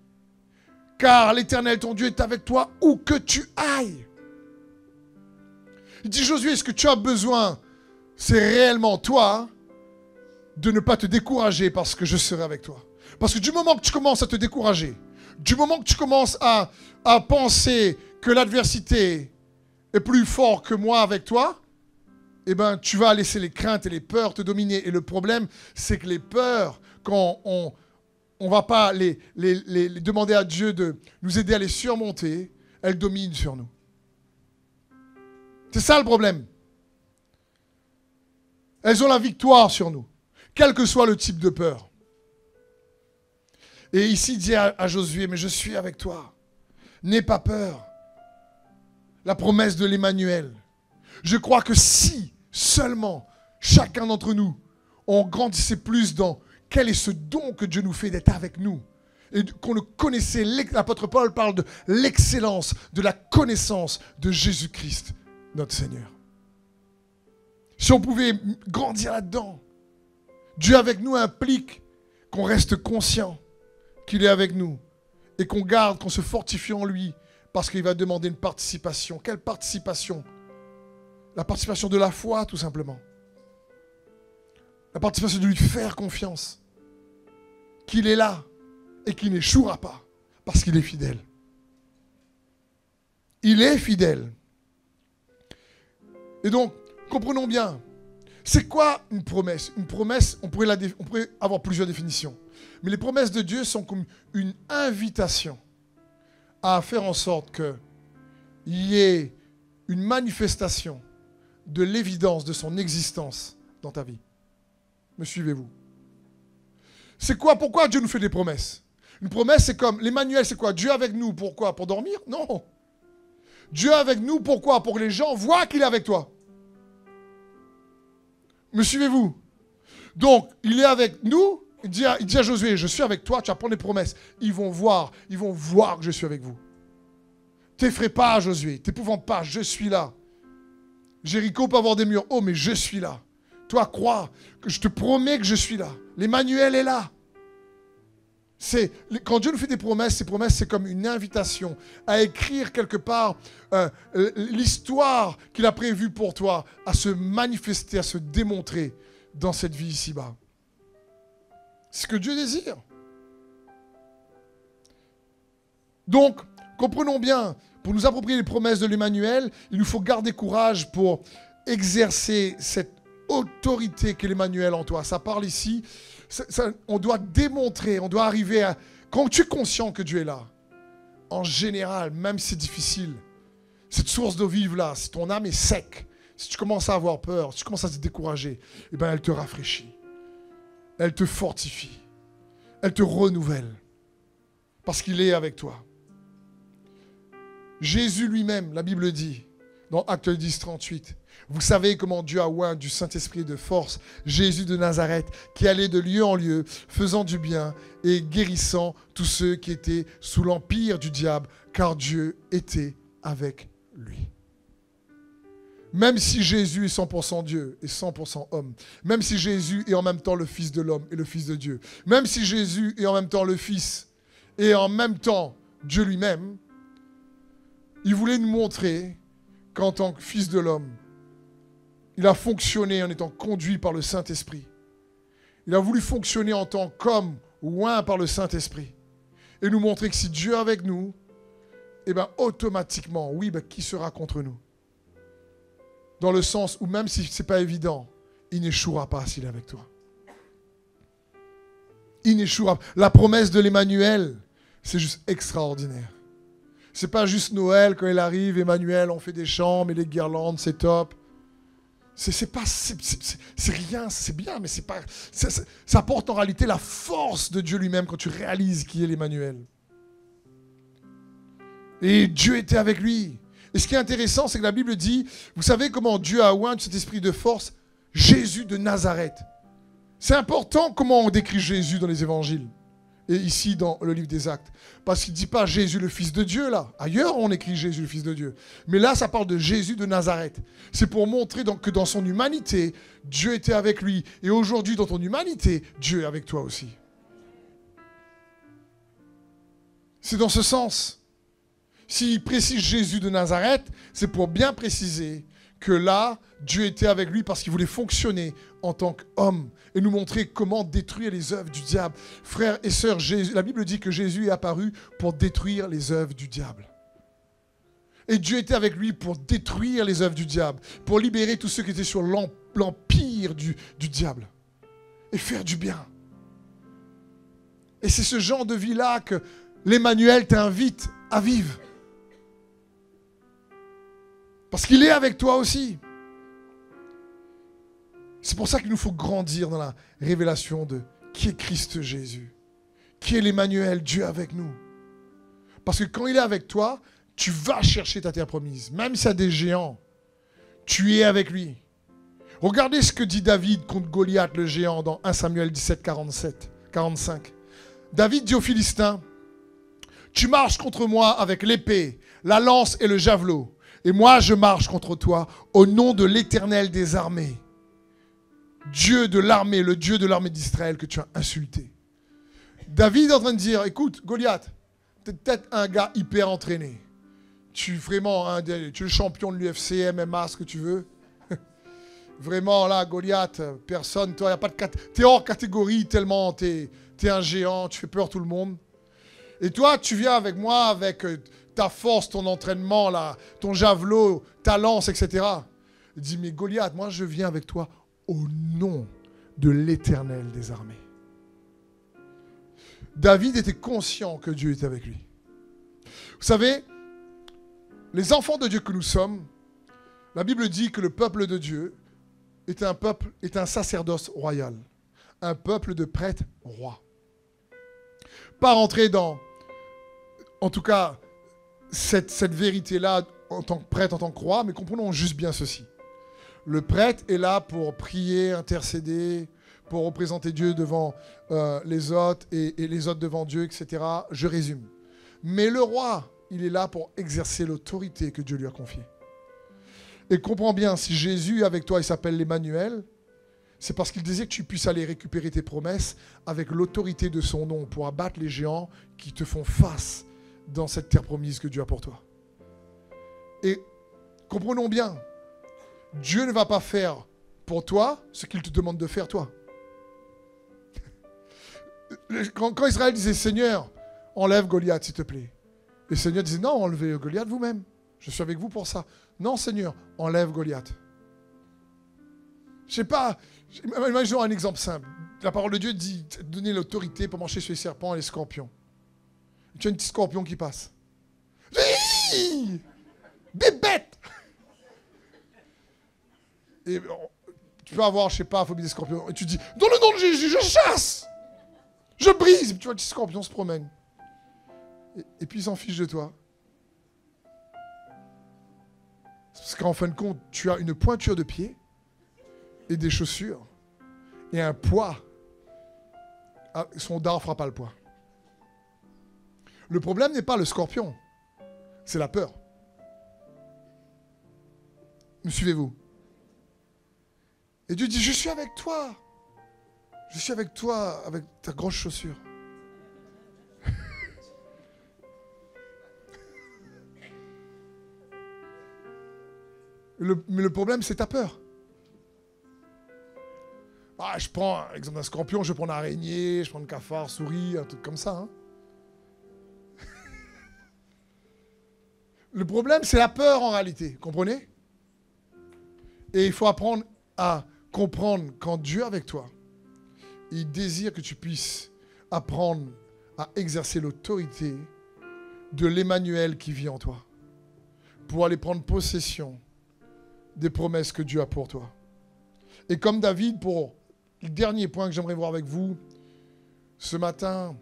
Car l'Éternel, ton Dieu, est avec toi où que tu ailles. Il dit, Josué, ce que tu as besoin, c'est réellement toi de ne pas te décourager parce que je serai avec toi. Parce que du moment que tu commences à te décourager, du moment que tu commences à penser que l'adversité est plus fort que moi avec toi, eh ben, tu vas laisser les craintes et les peurs te dominer. Et le problème, c'est que les peurs, quand on ne va pas les demander à Dieu de nous aider à les surmonter, elles dominent sur nous. C'est ça le problème. Elles ont la victoire sur nous, quel que soit le type de peur. Et ici, il dit à Josué, mais je suis avec toi. N'aie pas peur. La promesse de l'Emmanuel. Je crois que si seulement chacun d'entre nous, on grandissait plus dans quel est ce don que Dieu nous fait d'être avec nous, et qu'on le connaissait, l'apôtre Paul parle de l'excellence, de la connaissance de Jésus-Christ, notre Seigneur. Si on pouvait grandir là-dedans, Dieu avec nous implique qu'on reste conscient qu'il est avec nous et qu'on garde, qu'on se fortifie en lui, parce qu'il va demander une participation. Quelle participation? La participation de la foi, tout simplement. La participation de lui faire confiance. Qu'il est là et qu'il n'échouera pas, parce qu'il est fidèle. Il est fidèle. Et donc, comprenons bien, c'est quoi une promesse? Une promesse, on pourrait avoir plusieurs définitions. Mais les promesses de Dieu sont comme une invitation à faire en sorte qu'il y ait une manifestation de l'évidence de son existence dans ta vie. Me suivez-vous? C'est quoi? Pourquoi Dieu nous fait des promesses? Une promesse, c'est comme l'Emmanuel, c'est quoi? Dieu avec nous, pourquoi? Pour dormir? Non. Dieu avec nous, pourquoi? Pour que les gens voient qu'il est avec toi. Me suivez-vous? Donc, il est avec nous. Il dit à Josué, je suis avec toi, tu vas prendre des promesses. Ils vont voir que je suis avec vous. T'effraie pas, Josué, t'épouvante pas, je suis là. Jéricho peut avoir des murs, oh, mais je suis là. Toi, crois que je te promets que je suis là. L'Emmanuel est là. Quand Dieu nous fait des promesses, ces promesses, c'est comme une invitation à écrire quelque part l'histoire qu'il a prévue pour toi, à se manifester, à se démontrer dans cette vie ici-bas. C'est ce que Dieu désire. Donc, comprenons bien, pour nous approprier les promesses de l'Emmanuel, il nous faut garder courage pour exercer cette autorité qu'est l'Emmanuel en toi. Ça parle ici, on doit démontrer, on doit arriver à... Quand tu es conscient que Dieu est là, en général, même si c'est difficile, cette source d'eau vive là, si ton âme est sec, si tu commences à avoir peur, si tu commences à te décourager, eh ben elle te rafraîchit, elle te fortifie, elle te renouvelle, parce qu'il est avec toi. Jésus lui-même, la Bible dit, dans Actes 10, 38, vous savez comment Dieu a oint du Saint-Esprit de force Jésus de Nazareth, qui allait de lieu en lieu, faisant du bien et guérissant tous ceux qui étaient sous l'empire du diable, car Dieu était avec lui. Même si Jésus est 100% Dieu et 100% homme, même si Jésus est en même temps le Fils de l'homme et le Fils de Dieu, même si Jésus est en même temps le Fils et en même temps Dieu lui-même, il voulait nous montrer qu'en tant que Fils de l'homme, il a fonctionné en étant conduit par le Saint-Esprit. Il a voulu fonctionner en tant qu'homme oint par le Saint-Esprit. Et nous montrer que si Dieu est avec nous, eh bien automatiquement, oui, ben, qui sera contre nous? Dans le sens où même si ce n'est pas évident, il n'échouera pas s'il est avec toi. Il n'échouera pas. La promesse de l'Emmanuel, c'est juste extraordinaire. C'est pas juste Noël, quand il arrive, Emmanuel, on fait des chants, mais les guirlandes, c'est top. C'est rien, c'est bien, mais c'est pas. Ça apporte en réalité la force de Dieu lui-même quand tu réalises qui est l'Emmanuel. Et Dieu était avec lui. Et ce qui est intéressant, c'est que la Bible dit, vous savez comment Dieu a oint cet esprit de force? Jésus de Nazareth. C'est important comment on décrit Jésus dans les évangiles. Et ici dans le livre des Actes. Parce qu'il ne dit pas Jésus le Fils de Dieu là. Ailleurs on écrit Jésus le Fils de Dieu. Mais là ça parle de Jésus de Nazareth. C'est pour montrer que dans son humanité, Dieu était avec lui. Et aujourd'hui dans ton humanité, Dieu est avec toi aussi. C'est dans ce sens. S'il précise Jésus de Nazareth, c'est pour bien préciser que là, Dieu était avec lui parce qu'il voulait fonctionner en tant qu'homme et nous montrer comment détruire les œuvres du diable. Frères et sœurs, la Bible dit que Jésus est apparu pour détruire les œuvres du diable. Et Dieu était avec lui pour détruire les œuvres du diable, pour libérer tous ceux qui étaient sur l'empire du diable et faire du bien. Et c'est ce genre de vie-là que l'Emmanuel t'invite à vivre. Parce qu'il est avec toi aussi. C'est pour ça qu'il nous faut grandir dans la révélation de qui est Christ Jésus. Qui est l'Emmanuel, Dieu avec nous. Parce que quand il est avec toi, tu vas chercher ta terre promise. Même s'il y a des géants, tu es avec lui. Regardez ce que dit David contre Goliath le géant dans 1 Samuel 17, 45. David dit aux Philistins, tu marches contre moi avec l'épée, la lance et le javelot. Et moi, je marche contre toi au nom de l'Éternel des armées. Dieu de l'armée, le Dieu de l'armée d'Israël que tu as insulté. David est en train de dire, écoute, Goliath, tu es peut-être un gars hyper entraîné. Tu es vraiment tu es le champion de l'UFC, MMA, ce que tu veux. Vraiment, là, Goliath, personne, toi, y a pas de tu es hors catégorie tellement tu es un géant, tu fais peur à tout le monde. Et toi, tu viens avec moi, avec ta force, ton entraînement, là, ton javelot, ta lance, etc. Il dit, mais Goliath, moi, je viens avec toi au nom de l'Éternel des armées. David était conscient que Dieu était avec lui. Vous savez, les enfants de Dieu que nous sommes, la Bible dit que le peuple de Dieu est un sacerdoce royal, un peuple de prêtres rois. Pas rentrer dans, en tout cas, cette vérité-là en tant que prêtre, en tant que roi, mais comprenons juste bien ceci. Le prêtre est là pour prier, intercéder, pour représenter Dieu devant les autres et les autres devant Dieu, etc. Je résume. Mais le roi, il est là pour exercer l'autorité que Dieu lui a confiée. Et comprends bien, si Jésus est avec toi, il s'appelle l'Emmanuel, c'est parce qu'il désire que tu puisses aller récupérer tes promesses avec l'autorité de son nom pour abattre les géants qui te font face dans cette terre promise que Dieu a pour toi. Et comprenons bien, Dieu ne va pas faire pour toi ce qu'il te demande de faire toi. Quand Israël disait « Seigneur, enlève Goliath s'il te plaît », le Seigneur disait « Non, enlevez Goliath vous-même. Je suis avec vous pour ça. Non, Seigneur, enlève Goliath. » Je sais pas, imaginons un exemple simple. La parole de Dieu dit « Donner l'autorité pour marcher sur les serpents et les scorpions. » Tu as un petit scorpion qui passe. Des bêtes. Et tu peux avoir, je sais pas, phobie des scorpions. Et tu dis, dans le nom de Jésus, je chasse. Je brise. Tu vois, le petit scorpion se promène. Et puis il s'en fiche de toi. Parce qu'en fin de compte, tu as une pointure de pied et des chaussures et un poids. Son dard ne fera pas le poids. Le problème n'est pas le scorpion, c'est la peur. Me suivez-vous? Et Dieu dit, je suis avec toi. Je suis avec toi, avec ta grosse chaussure. Mais le problème, c'est ta peur. Ah, je prends l'exemple d'un scorpion, je prends une araignée, je prends un cafard, souris, un truc comme ça. Hein. Le problème, c'est la peur en réalité, comprenez? Et il faut apprendre à comprendre quand Dieu est avec toi, il désire que tu puisses apprendre à exercer l'autorité de l'Emmanuel qui vit en toi, pour aller prendre possession des promesses que Dieu a pour toi. Et comme David, pour le dernier point que j'aimerais voir avec vous ce matin,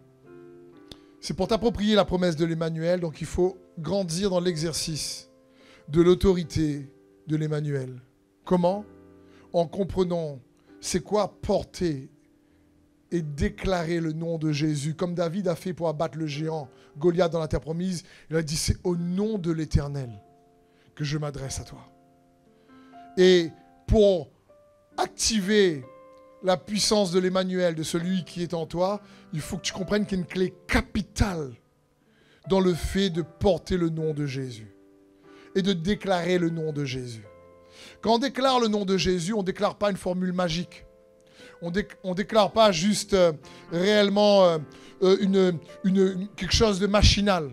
c'est pour t'approprier la promesse de l'Emmanuel, donc il faut grandir dans l'exercice de l'autorité de l'Emmanuel. Comment? En comprenant c'est quoi porter et déclarer le nom de Jésus, comme David a fait pour abattre le géant Goliath dans la terre promise. Il a dit, c'est au nom de l'Éternel que je m'adresse à toi. Et pour activer la puissance de l'Emmanuel, de celui qui est en toi, il faut que tu comprennes qu'il y a une clé capitale dans le fait de porter le nom de Jésus et de déclarer le nom de Jésus. Quand on déclare le nom de Jésus, on ne déclare pas une formule magique. On ne déclare pas juste réellement quelque chose de machinal.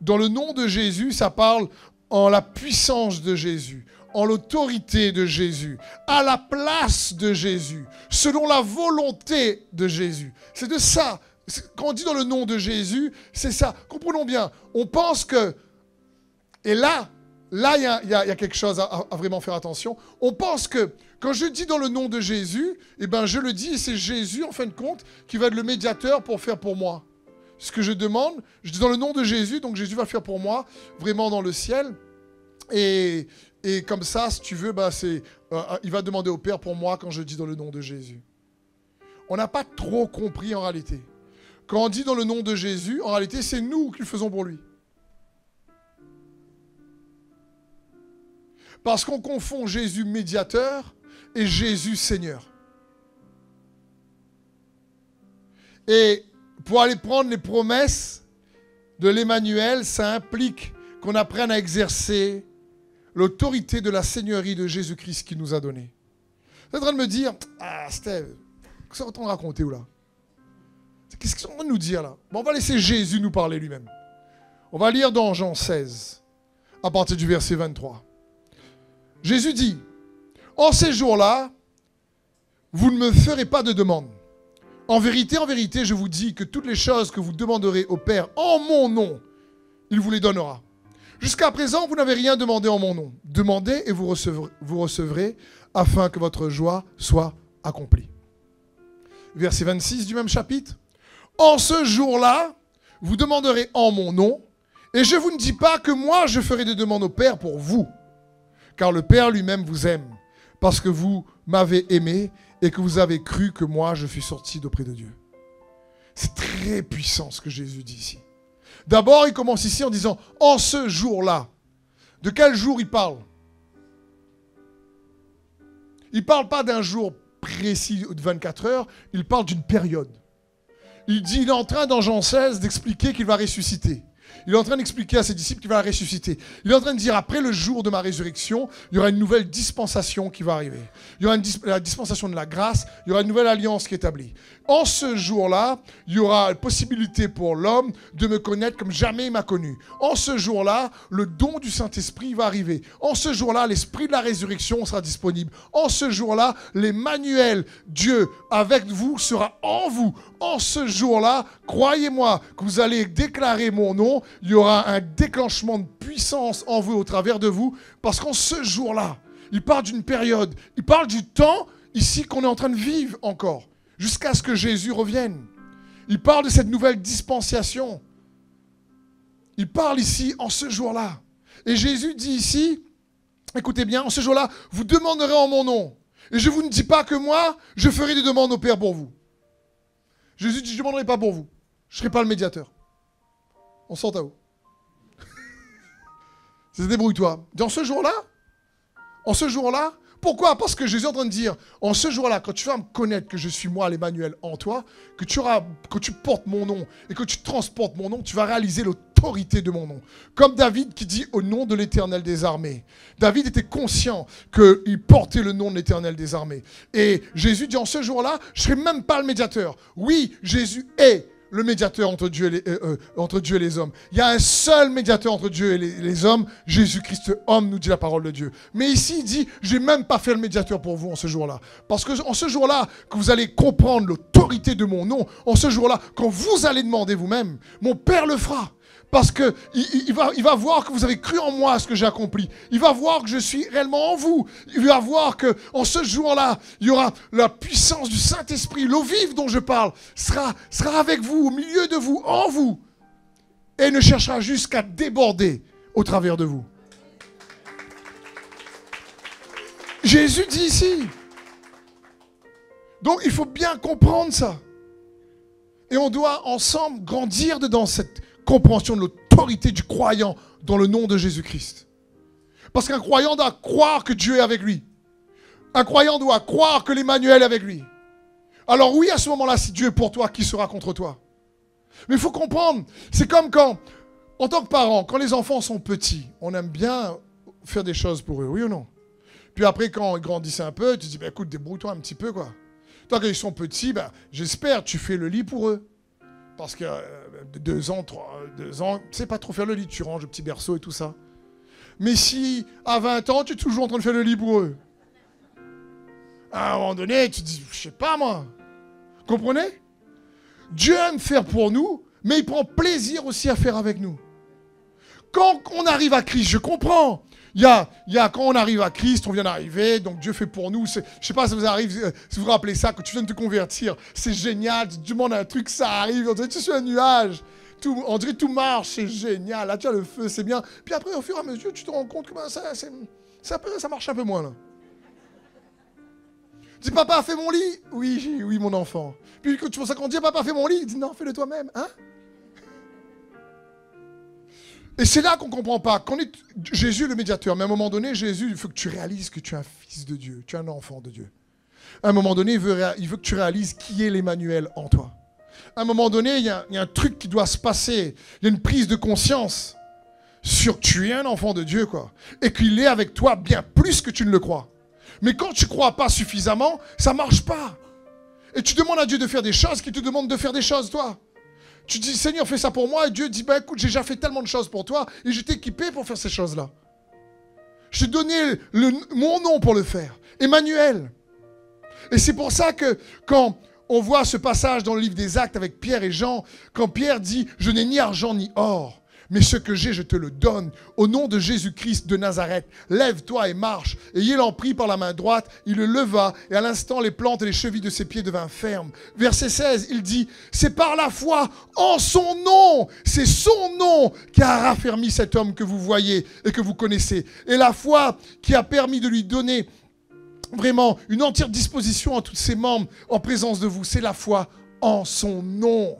Dans le nom de Jésus, ça parle en la puissance de Jésus, en l'autorité de Jésus, à la place de Jésus, selon la volonté de Jésus. C'est de ça. Quand on dit dans le nom de Jésus, c'est ça. Comprenons bien. On pense que... Et là, il y a quelque chose à vraiment faire attention. On pense que quand je dis dans le nom de Jésus, eh ben je le dis et c'est Jésus, en fin de compte, qui va être le médiateur pour faire pour moi. Ce que je demande, je dis dans le nom de Jésus, donc Jésus va le faire pour moi, vraiment dans le ciel. Et comme ça, si tu veux, il va demander au Père pour moi quand je dis dans le nom de Jésus. On n'a pas trop compris en réalité. Quand on dit dans le nom de Jésus, en réalité, c'est nous qui le faisons pour lui. Parce qu'on confond Jésus médiateur et Jésus Seigneur. Et pour aller prendre les promesses de l'Emmanuel, ça implique qu'on apprenne à exercer l'autorité de la Seigneurie de Jésus-Christ qu'il nous a donnée. Vous êtes en train de me dire, ah Steve, qu'est-ce qu'on est en train de raconter ou là? Qu'est-ce qu'ils sont en train de nous dire là? Bon, on va laisser Jésus nous parler lui-même. On va lire dans Jean 16, à partir du verset 23. Jésus dit, en ces jours-là, vous ne me ferez pas de demande. En vérité, je vous dis que toutes les choses que vous demanderez au Père en mon nom, il vous les donnera. Jusqu'à présent, vous n'avez rien demandé en mon nom. Demandez et vous recevrez afin que votre joie soit accomplie. Verset 26 du même chapitre. En ce jour-là, vous demanderez en mon nom, et je vous ne dis pas que moi je ferai des demandes au Père pour vous. Car le Père lui-même vous aime, parce que vous m'avez aimé et que vous avez cru que moi je suis sorti d'auprès de Dieu. C'est très puissant ce que Jésus dit ici. D'abord, il commence ici en disant « en ce jour-là ». De quel jour il parle? Il ne parle pas d'un jour précis de 24 heures, il parle d'une période. Il est en train, dans Jean 16, d'expliquer qu'il va ressusciter. Il est en train d'expliquer à ses disciples qu'il va ressusciter. Il est en train de dire, après le jour de ma résurrection, il y aura une nouvelle dispensation qui va arriver. Il y aura la dispensation de la grâce, il y aura une nouvelle alliance qui est établie. En ce jour-là, il y aura la possibilité pour l'homme de me connaître comme jamais il m'a connu. En ce jour-là, le don du Saint-Esprit va arriver. En ce jour-là, l'esprit de la résurrection sera disponible. En ce jour-là, l'Emmanuel, Dieu avec vous, sera en vous. En ce jour-là, croyez-moi que vous allez déclarer mon nom. Il y aura un déclenchement de puissance en vous, au travers de vous. Parce qu'en ce jour-là, il parle d'une période. Il parle du temps ici qu'on est en train de vivre encore. Jusqu'à ce que Jésus revienne. Il parle de cette nouvelle dispensation. Il parle ici en ce jour-là. Et Jésus dit ici, écoutez bien, en ce jour-là, vous demanderez en mon nom. Et je ne vous dis pas que moi, je ferai des demandes au Père pour vous. Jésus dit, je ne demanderai pas pour vous. Je ne serai pas le médiateur. On sent à vous. C'est débrouille-toi. Dans ce jour-là, en ce jour-là, pourquoi? Parce que Jésus est en train de dire, en ce jour-là, quand tu vas me connaître que je suis moi, l'Emmanuel, en toi, que tu portes mon nom et que tu transportes mon nom, tu vas réaliser l'autorité de mon nom. Comme David qui dit au nom de l'Éternel des armées. David était conscient qu'il portait le nom de l'Éternel des armées. Et Jésus dit, en ce jour-là, je ne serai même pas le médiateur. Oui, Jésus est le médiateur entre Dieu et les hommes. Il y a un seul médiateur entre Dieu et les hommes, Jésus-Christ, homme, nous dit la parole de Dieu. Mais ici, il dit, je n'ai même pas fait le médiateur pour vous en ce jour-là. Parce que en ce jour-là, que vous allez comprendre l'autorité de mon nom, en ce jour-là, quand vous allez demander vous-même, mon Père le fera. Parce qu'il va voir que vous avez cru en moi, ce que j'ai accompli. Il va voir que je suis réellement en vous. Il va voir qu'en ce jour-là, il y aura la puissance du Saint-Esprit, l'eau vive dont je parle, sera avec vous, au milieu de vous, en vous. Et ne cherchera jusqu'à déborder au travers de vous. Jésus dit ici. Donc il faut bien comprendre ça. Et on doit ensemble grandir dedans cette compréhension de l'autorité du croyant dans le nom de Jésus-Christ. Parce qu'un croyant doit croire que Dieu est avec lui. Un croyant doit croire que l'Emmanuel est avec lui. Alors oui, à ce moment-là, si Dieu est pour toi, qui sera contre toi? Mais il faut comprendre, c'est comme quand, en tant que parent, quand les enfants sont petits, on aime bien faire des choses pour eux, oui ou non? Puis après, quand ils grandissent un peu, tu te dis, écoute, débrouille-toi un petit peu, quoi. Tant qu'ils sont petits, j'espère, tu fais le lit pour eux. Parce que 2 ans, 2 ans, tu ne sais pas trop faire le lit, tu ranges le petit berceau et tout ça. Mais si à 20 ans, tu es toujours en train de faire le lit pour eux, à un moment donné, tu te dis, je sais pas moi. Comprenez? Dieu aime faire pour nous, mais il prend plaisir aussi à faire avec nous. Quand on arrive à Christ, je comprends. Il y a quand on arrive à Christ, on vient d'arriver, donc Dieu fait pour nous. Je ne sais pas si vous arrivez, si vous vous rappelez ça, quand tu viens de te convertir, c'est génial, tu demandes un truc, ça arrive, on dirait que tu suis un nuage, on dirait que tout marche, c'est génial, là tu as le feu, c'est bien. Puis après, au fur et à mesure, tu te rends compte que ça marche un peu moins là. Tu dis, papa a fait mon lit? Oui, mon enfant. Puis quand tu penses à qu'on dit, papa a fait mon lit, il dit, non, fais-le toi-même, hein? Et c'est là qu'on ne comprend pas. Jésus est le médiateur, mais à un moment donné, Jésus, il faut que tu réalises que tu es un fils de Dieu, tu es un enfant de Dieu. À un moment donné, il veut que tu réalises qui est l'Emmanuel en toi. À un moment donné, il y a un truc qui doit se passer. Il y a une prise de conscience sur que tu es un enfant de Dieu, quoi. Et qu'il est avec toi bien plus que tu ne le crois. Mais quand tu ne crois pas suffisamment, ça ne marche pas. Et tu demandes à Dieu de faire des choses qu'il te demande de faire des choses, toi. Tu dis, Seigneur, fais ça pour moi. Et Dieu dit, écoute, j'ai déjà fait tellement de choses pour toi et je t'ai équipé pour faire ces choses-là. Je t'ai donné mon nom pour le faire. Emmanuel. Et c'est pour ça que quand on voit ce passage dans le livre des Actes avec Pierre et Jean, quand Pierre dit, je n'ai ni argent ni or, mais ce que j'ai, je te le donne. Au nom de Jésus-Christ de Nazareth, lève-toi et marche. Et il en prit par la main droite, il le leva, et à l'instant, les plantes et les chevilles de ses pieds devinrent fermes. Verset 16, il dit, c'est par la foi en son nom, c'est son nom qui a raffermi cet homme que vous voyez et que vous connaissez. Et la foi qui a permis de lui donner vraiment une entière disposition à tous ses membres en présence de vous, c'est la foi en son nom.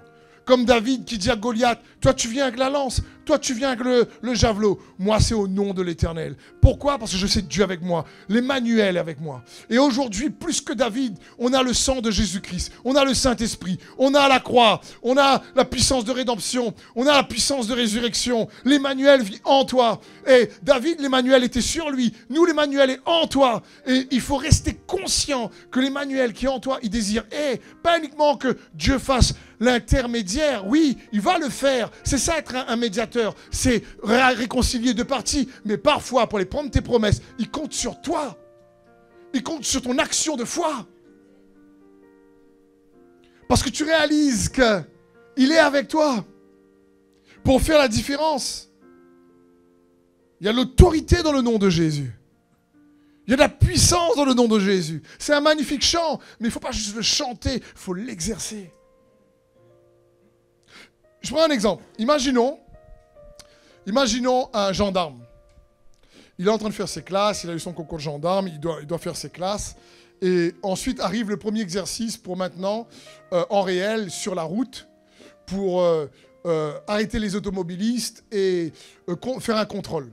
Comme David qui dit à Goliath, toi tu viens avec la lance, toi tu viens avec le javelot. Moi c'est au nom de l'Éternel. Pourquoi? Parce que je sais que Dieu est avec moi. L'Emmanuel est avec moi. Et aujourd'hui, plus que David, on a le sang de Jésus-Christ. On a le Saint-Esprit. On a la croix. On a la puissance de rédemption. On a la puissance de résurrection. L'Emmanuel vit en toi. Et David, l'Emmanuel était sur lui. Nous, l'Emmanuel est en toi. Et il faut rester conscient que l'Emmanuel qui est en toi, il désire. Et pas uniquement que Dieu fasse l'intermédiaire. Oui, il va le faire. C'est ça être un médiateur. C'est réconcilier deux parties. Mais parfois, pour les prendre tes promesses, il compte sur toi. Il compte sur ton action de foi. Parce que tu réalises qu'il est avec toi pour faire la différence. Il y a l'autorité dans le nom de Jésus. Il y a de la puissance dans le nom de Jésus. C'est un magnifique chant, mais il ne faut pas juste le chanter, il faut l'exercer. Je prends un exemple. Imaginons un gendarme. Il est en train de faire ses classes, il a eu son concours de gendarme, il doit faire ses classes. Et ensuite arrive le premier exercice pour maintenant, en réel, sur la route, pour arrêter les automobilistes et faire un contrôle.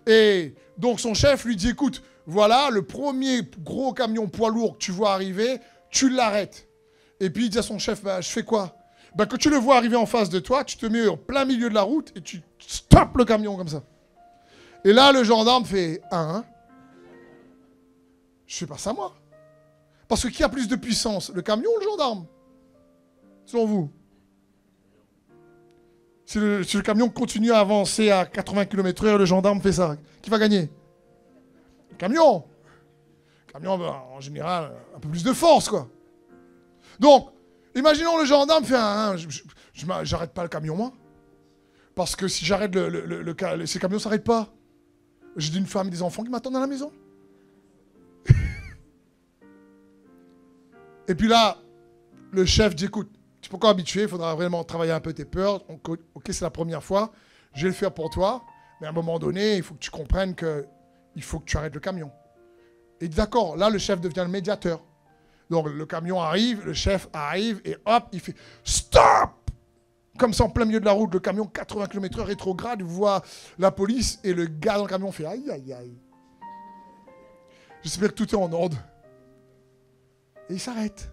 Et donc son chef lui dit, écoute, voilà, le premier gros camion poids lourd que tu vois arriver, tu l'arrêtes. Et puis il dit à son chef, je fais quoi? Quand tu le vois arriver en face de toi, tu te mets en plein milieu de la route et tu stoppes le camion comme ça. Et là, le gendarme fait je fais pas ça moi. Parce que qui a plus de puissance, le camion ou le gendarme? Selon vous? Si le camion continue à avancer à 80 km/h, le gendarme fait ça. Qui va gagner? Le camion. Le camion, en général, un peu plus de force, quoi. Donc, imaginons le gendarme fait j'arrête pas le camion, moi. Parce que si j'arrête ce camion ne s'arrête pas. J'ai une femme et des enfants qui m'attendent à la maison. Et puis là, le chef dit, écoute, tu es pas encore habitué, il faudra vraiment travailler un peu tes peurs. Ok, c'est la première fois, je vais le faire pour toi. Mais à un moment donné, il faut que tu comprennes qu'il faut que tu arrêtes le camion. Et d'accord, là, le chef devient le médiateur. Donc le camion arrive, le chef arrive et hop, il fait stop! Comme ça en plein milieu de la route, le camion 80 km/h rétrograde, il voit la police et le gars dans le camion fait aïe aïe aïe. J'espère que tout est en ordre. Et il s'arrête.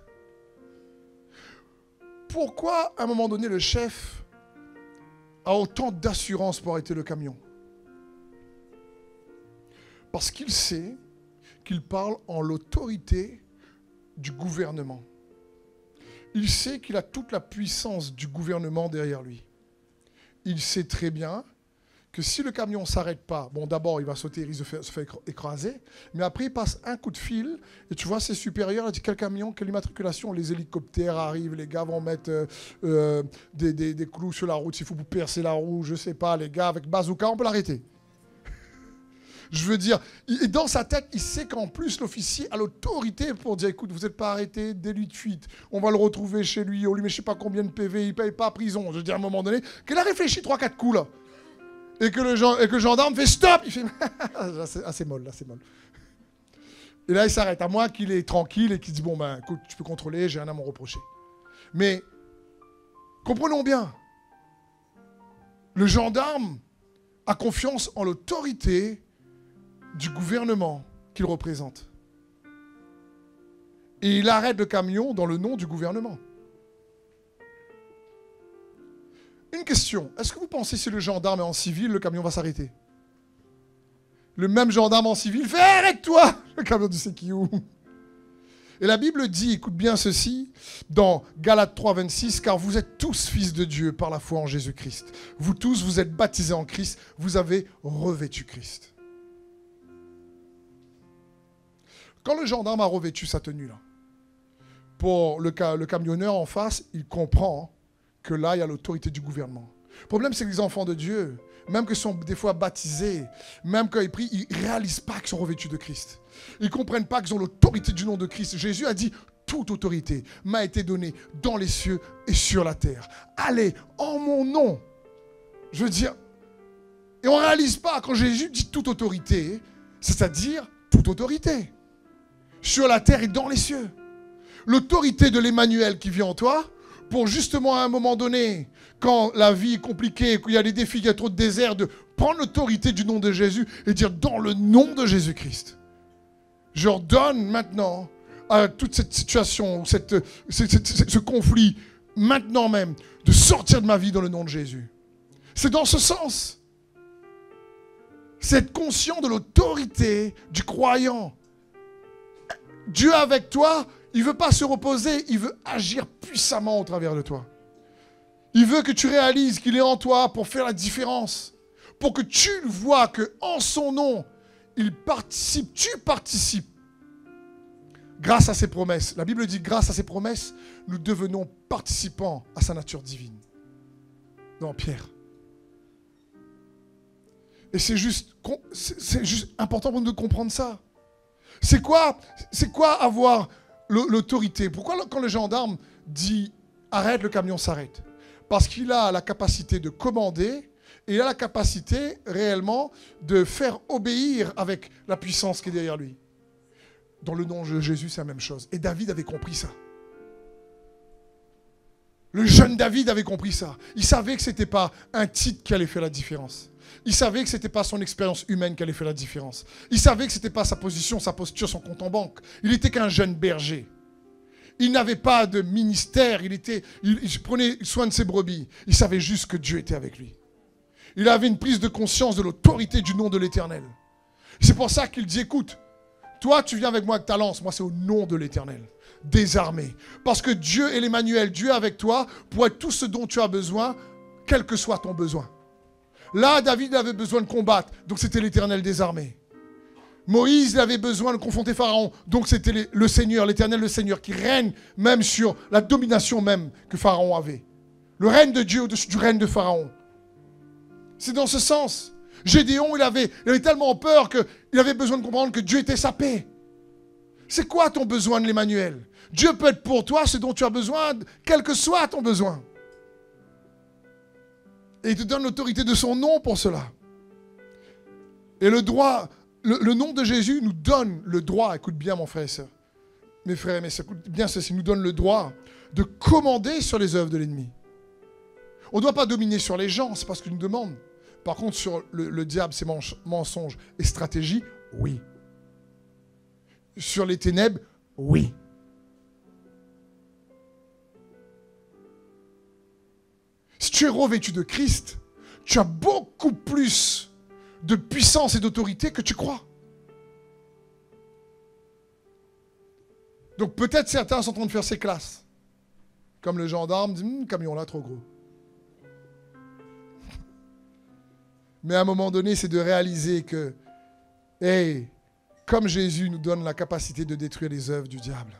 Pourquoi à un moment donné le chef a autant d'assurance pour arrêter le camion? Parce qu'il sait qu'il parle en l'autorité du gouvernement. Il sait qu'il a toute la puissance du gouvernement derrière lui. Il sait très bien que si le camion ne s'arrête pas, bon d'abord il va sauter, il risque de se faire écraser, mais après il passe un coup de fil et tu vois c'est supérieur, il dit quel camion, quelle immatriculation, les hélicoptères arrivent, les gars vont mettre des clous sur la route, s'il faut vous percer la roue, je sais pas, les gars avec bazooka on peut l'arrêter. Je veux dire, et dans sa tête, il sait qu'en plus, l'officier a l'autorité pour dire, écoute, vous n'êtes pas arrêté, délit de fuite, on va le retrouver chez lui, on lui met je ne sais pas combien de PV, il ne paye pas prison. Je veux dire, à un moment donné, qu'il a réfléchi 3-4 coups, là. Et que le gendarme fait stop, il fait, c'est molle, là, c'est molle. Et là, il s'arrête, à moins qu'il est tranquille et qu'il dit, bon, écoute, tu peux contrôler, j'ai rien à m'en reprocher. Mais, comprenons bien, le gendarme a confiance en l'autorité du gouvernement qu'il représente. Et il arrête le camion dans le nom du gouvernement. Une question, est-ce que vous pensez si le gendarme est en civil, le camion va s'arrêter? Le même gendarme en civil fait « Arrête-toi !» Le camion du c'est où? Et la Bible dit, écoute bien ceci, dans Galates 3, 26, « Car vous êtes tous fils de Dieu par la foi en Jésus-Christ. Vous tous, vous êtes baptisés en Christ, vous avez revêtu Christ. » Quand le gendarme a revêtu sa tenue, là, pour le camionneur en face, il comprend que là, il y a l'autorité du gouvernement. Le problème, c'est que les enfants de Dieu, même qu'ils sont des fois baptisés, même quand ils prient, ils ne réalisent pas qu'ils sont revêtus de Christ. Ils ne comprennent pas qu'ils ont l'autorité du nom de Christ. Jésus a dit, toute autorité m'a été donnée dans les cieux et sur la terre. Allez, en mon nom. Je veux dire, et on ne réalise pas quand Jésus dit toute autorité, c'est-à-dire toute autorité. Sur la terre et dans les cieux. L'autorité de l'Emmanuel qui vit en toi pour justement à un moment donné, quand la vie est compliquée, qu'il y a des défis, qu'il y a trop de désert, de prendre l'autorité du nom de Jésus et dire dans le nom de Jésus-Christ, je ordonne maintenant à toute cette situation, ce conflit, maintenant même, de sortir de ma vie dans le nom de Jésus. C'est dans ce sens. C'est être conscient de l'autorité du croyant. Dieu avec toi, il ne veut pas se reposer, il veut agir puissamment au travers de toi. Il veut que tu réalises qu'il est en toi pour faire la différence. Pour que tu vois qu'en son nom, il participe, tu participes. Grâce à ses promesses. La Bible dit grâce à ses promesses, nous devenons participants à sa nature divine. Dans Pierre. Et c'est juste important pour nous de comprendre ça. C'est quoi avoir l'autorité? Pourquoi quand le gendarme dit arrête, le camion s'arrête? Parce qu'il a la capacité de commander et il a la capacité réellement de faire obéir avec la puissance qui est derrière lui. Dans le nom de Jésus, c'est la même chose. Et David avait compris ça. Le jeune David avait compris ça. Il savait que ce n'était pas un titre qui allait faire la différence. Il savait que ce n'était pas son expérience humaine qui allait faire la différence. Il savait que ce n'était pas sa position, sa posture, son compte en banque. Il n'était qu'un jeune berger. Il n'avait pas de ministère. Il prenait soin de ses brebis. Il savait juste que Dieu était avec lui. Il avait une prise de conscience de l'autorité du nom de l'Éternel. C'est pour ça qu'il dit, écoute, toi tu viens avec moi avec ta lance. Moi c'est au nom de l'Éternel. Désarmé. Parce que Dieu est l'Emmanuel. Dieu est avec toi pour être tout ce dont tu as besoin, quel que soit ton besoin. Là, David avait besoin de combattre, donc c'était l'Éternel désarmé. Moïse avait besoin de confronter Pharaon, donc c'était le Seigneur, l'Éternel le Seigneur, qui règne même sur la domination même que Pharaon avait. Le règne de Dieu au-dessus du règne de Pharaon. C'est dans ce sens. Gédéon, il avait tellement peur qu'il avait besoin de comprendre que Dieu était sa paix. C'est quoi ton besoin de l'Emmanuel? Dieu peut être pour toi ce dont tu as besoin, quel que soit ton besoin. Et il te donne l'autorité de son nom pour cela. Et le droit, le nom de Jésus nous donne le droit, écoute bien mon frère et soeur, mes frères et mes soeurs, écoute bien ceci, nous donne le droit de commander sur les œuvres de l'ennemi. On ne doit pas dominer sur les gens, c'est pas ce qu'il nous demande. Par contre, sur le diable, ses mensonges et stratégies, oui. Sur les ténèbres, oui. Si tu es revêtu de Christ, tu as beaucoup plus de puissance et d'autorité que tu crois. Donc peut-être certains sont en train de faire ces classes. Comme le gendarme dit, camion là, trop gros. Mais à un moment donné, c'est de réaliser que, hey, comme Jésus nous donne la capacité de détruire les œuvres du diable.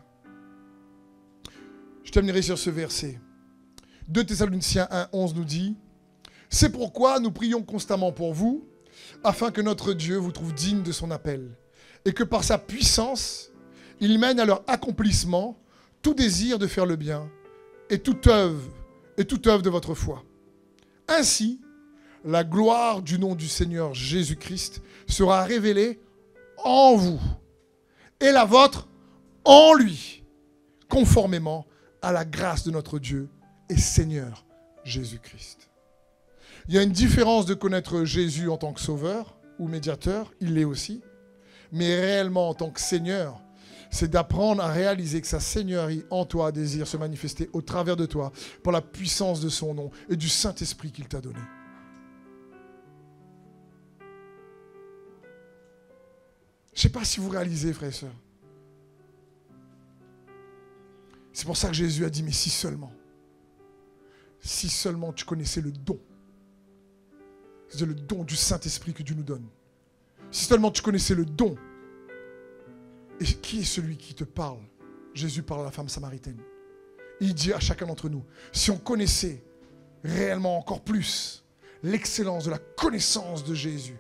Je terminerai sur ce verset. 2 Thessaloniciens 1:11 nous dit « C'est pourquoi nous prions constamment pour vous, afin que notre Dieu vous trouve digne de son appel, et que par sa puissance, il mène à leur accomplissement tout désir de faire le bien, et toute œuvre de votre foi. Ainsi, la gloire du nom du Seigneur Jésus-Christ sera révélée en vous, et la vôtre en lui, conformément à la grâce de notre Dieu et Seigneur Jésus-Christ. » Il y a une différence de connaître Jésus en tant que sauveur ou médiateur, il l'est aussi, mais réellement en tant que Seigneur, c'est d'apprendre à réaliser que sa Seigneurie en toi désire se manifester au travers de toi pour la puissance de son nom et du Saint-Esprit qu'il t'a donné. Je ne sais pas si vous réalisez, frères et sœurs. C'est pour ça que Jésus a dit, mais si seulement tu connaissais le don. C'est le don du Saint-Esprit que Dieu nous donne. Si seulement tu connaissais le don. Et qui est celui qui te parle? Jésus parle à la femme samaritaine. Il dit à chacun d'entre nous, si on connaissait réellement encore plus l'excellence de la connaissance de Jésus,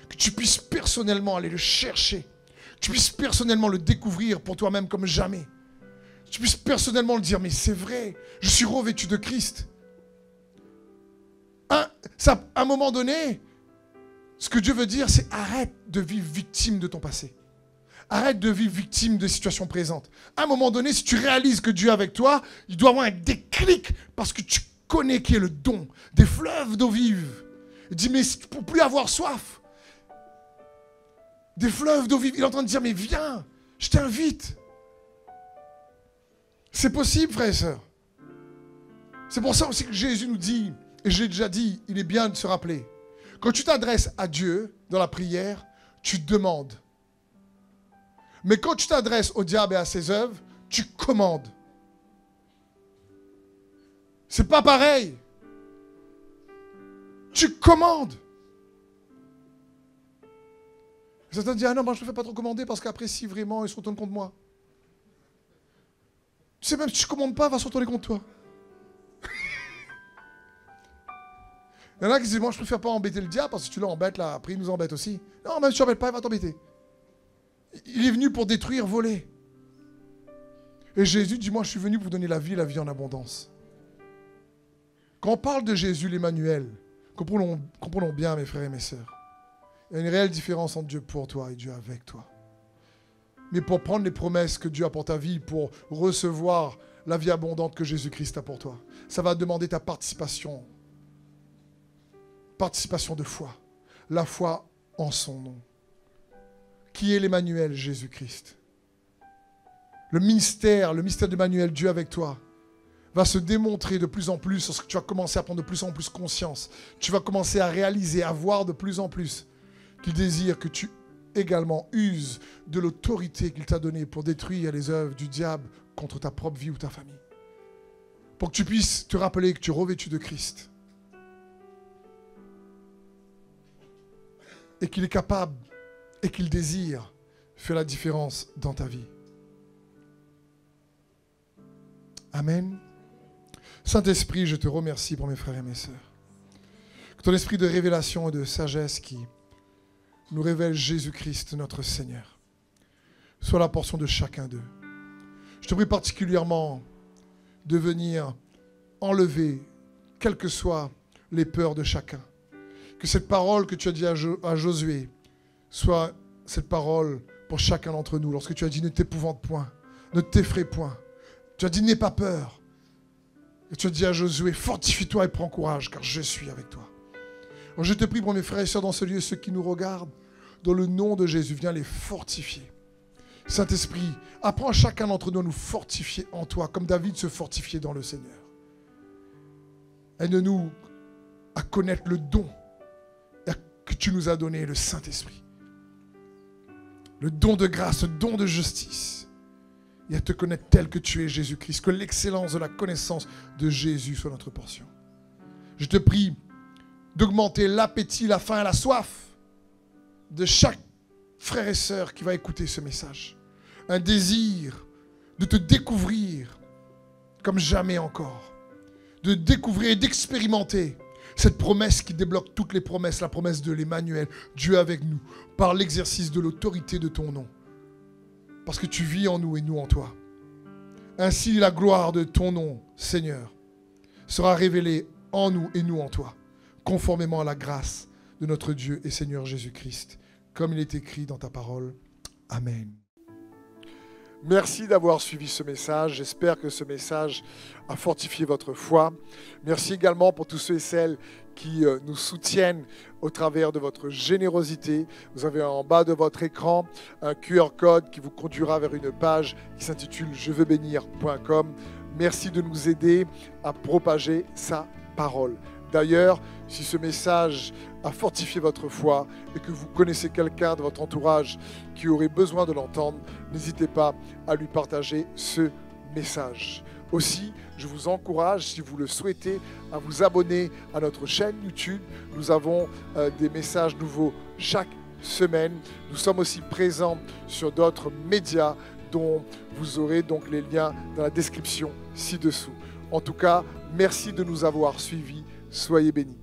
que tu puisses personnellement aller le chercher, que tu puisses personnellement le découvrir pour toi-même comme jamais, que tu puisses personnellement le dire, mais c'est vrai, je suis revêtu de Christ. À un moment donné, ce que Dieu veut dire, c'est arrête de vivre victime de ton passé. Arrête de vivre victime de situations présentes. À un moment donné, si tu réalises que Dieu est avec toi, il doit avoir un déclic parce que tu connais qui est le don, des fleuves d'eau vive. Il dit, mais pour plus avoir soif, des fleuves d'eau vive, il est en train de dire, mais viens, je t'invite. C'est possible, frères et sœurs. C'est pour ça aussi que Jésus nous dit, et je l'ai déjà dit, il est bien de se rappeler, quand tu t'adresses à Dieu dans la prière, tu demandes. Mais quand tu t'adresses au diable et à ses œuvres, tu commandes. C'est pas pareil. Tu commandes. Certains disent, ah non, moi je ne fais pas trop commander parce qu'après, si vraiment ils se retournent contre moi. Tu sais, même si tu ne commandes pas, il va se retourner contre toi. Il y en a qui disent, moi je préfère pas embêter le diable parce que si tu l'embêtes là, après il nous embête aussi. Non, même si tu n'embêtes pas, il va t'embêter. Il est venu pour détruire, voler. Et Jésus dit, moi je suis venu pour vous donner la vie en abondance. Quand on parle de Jésus, l'Emmanuel, comprenons bien mes frères et mes sœurs, il y a une réelle différence entre Dieu pour toi et Dieu avec toi. Mais pour prendre les promesses que Dieu a pour ta vie, pour recevoir la vie abondante que Jésus-Christ a pour toi, ça va demander ta participation. Participation de foi. La foi en son nom. Qui est l'Emmanuel, Jésus-Christ? Le mystère d'Emmanuel, Dieu avec toi, va se démontrer de plus en plus lorsque tu vas commencer à prendre de plus en plus conscience. Tu vas commencer à réaliser, à voir de plus en plus qu'il désire que tu également uses de l'autorité qu'il t'a donnée pour détruire les œuvres du diable contre ta propre vie ou ta famille. Pour que tu puisses te rappeler que tu es revêtu de Christ. Et qu'il est capable et qu'il désire faire la différence dans ta vie. Amen. Saint-Esprit, je te remercie pour mes frères et mes sœurs. Que ton esprit de révélation et de sagesse qui nous révèle Jésus-Christ, notre Seigneur, soit la portion de chacun d'eux. Je te prie particulièrement de venir enlever, quelles que soient les peurs de chacun. Que cette parole que tu as dit à Josué soit cette parole pour chacun d'entre nous. Lorsque tu as dit ne t'épouvante point, ne t'effraie point. Tu as dit n'aie pas peur. Et tu as dit à Josué, fortifie-toi et prends courage, car je suis avec toi. Alors je te prie pour mes frères et sœurs dans ce lieu, ceux qui nous regardent, dans le nom de Jésus, viens les fortifier. Saint-Esprit, apprends à chacun d'entre nous à nous fortifier en toi, comme David se fortifiait dans le Seigneur. Aide-nous à connaître le don que tu nous as donné, le Saint-Esprit. Le don de grâce, le don de justice. Et à te connaître tel que tu es, Jésus-Christ. Que l'excellence de la connaissance de Jésus soit notre portion. Je te prie d'augmenter l'appétit, la faim et la soif de chaque frère et sœur qui va écouter ce message. Un désir de te découvrir comme jamais encore. De découvrir et d'expérimenter cette promesse qui débloque toutes les promesses, la promesse de l'Emmanuel, Dieu avec nous, par l'exercice de l'autorité de ton nom. Parce que tu vis en nous et nous en toi. Ainsi, la gloire de ton nom, Seigneur, sera révélée en nous et nous en toi, conformément à la grâce de notre Dieu et Seigneur Jésus-Christ, comme il est écrit dans ta parole. Amen. Merci d'avoir suivi ce message. J'espère que ce message a fortifié votre foi. Merci également pour tous ceux et celles qui nous soutiennent au travers de votre générosité. Vous avez en bas de votre écran un QR code qui vous conduira vers une page qui s'intitule jeveubénir.com. Merci de nous aider à propager sa parole. D'ailleurs, si ce message a fortifié votre foi et que vous connaissez quelqu'un de votre entourage qui aurait besoin de l'entendre, n'hésitez pas à lui partager ce message. Aussi, je vous encourage, si vous le souhaitez, à vous abonner à notre chaîne YouTube. Nous avons des messages nouveaux chaque semaine. Nous sommes aussi présents sur d'autres médias dont vous aurez donc les liens dans la description ci-dessous. En tout cas, merci de nous avoir suivis. Soyez bénis.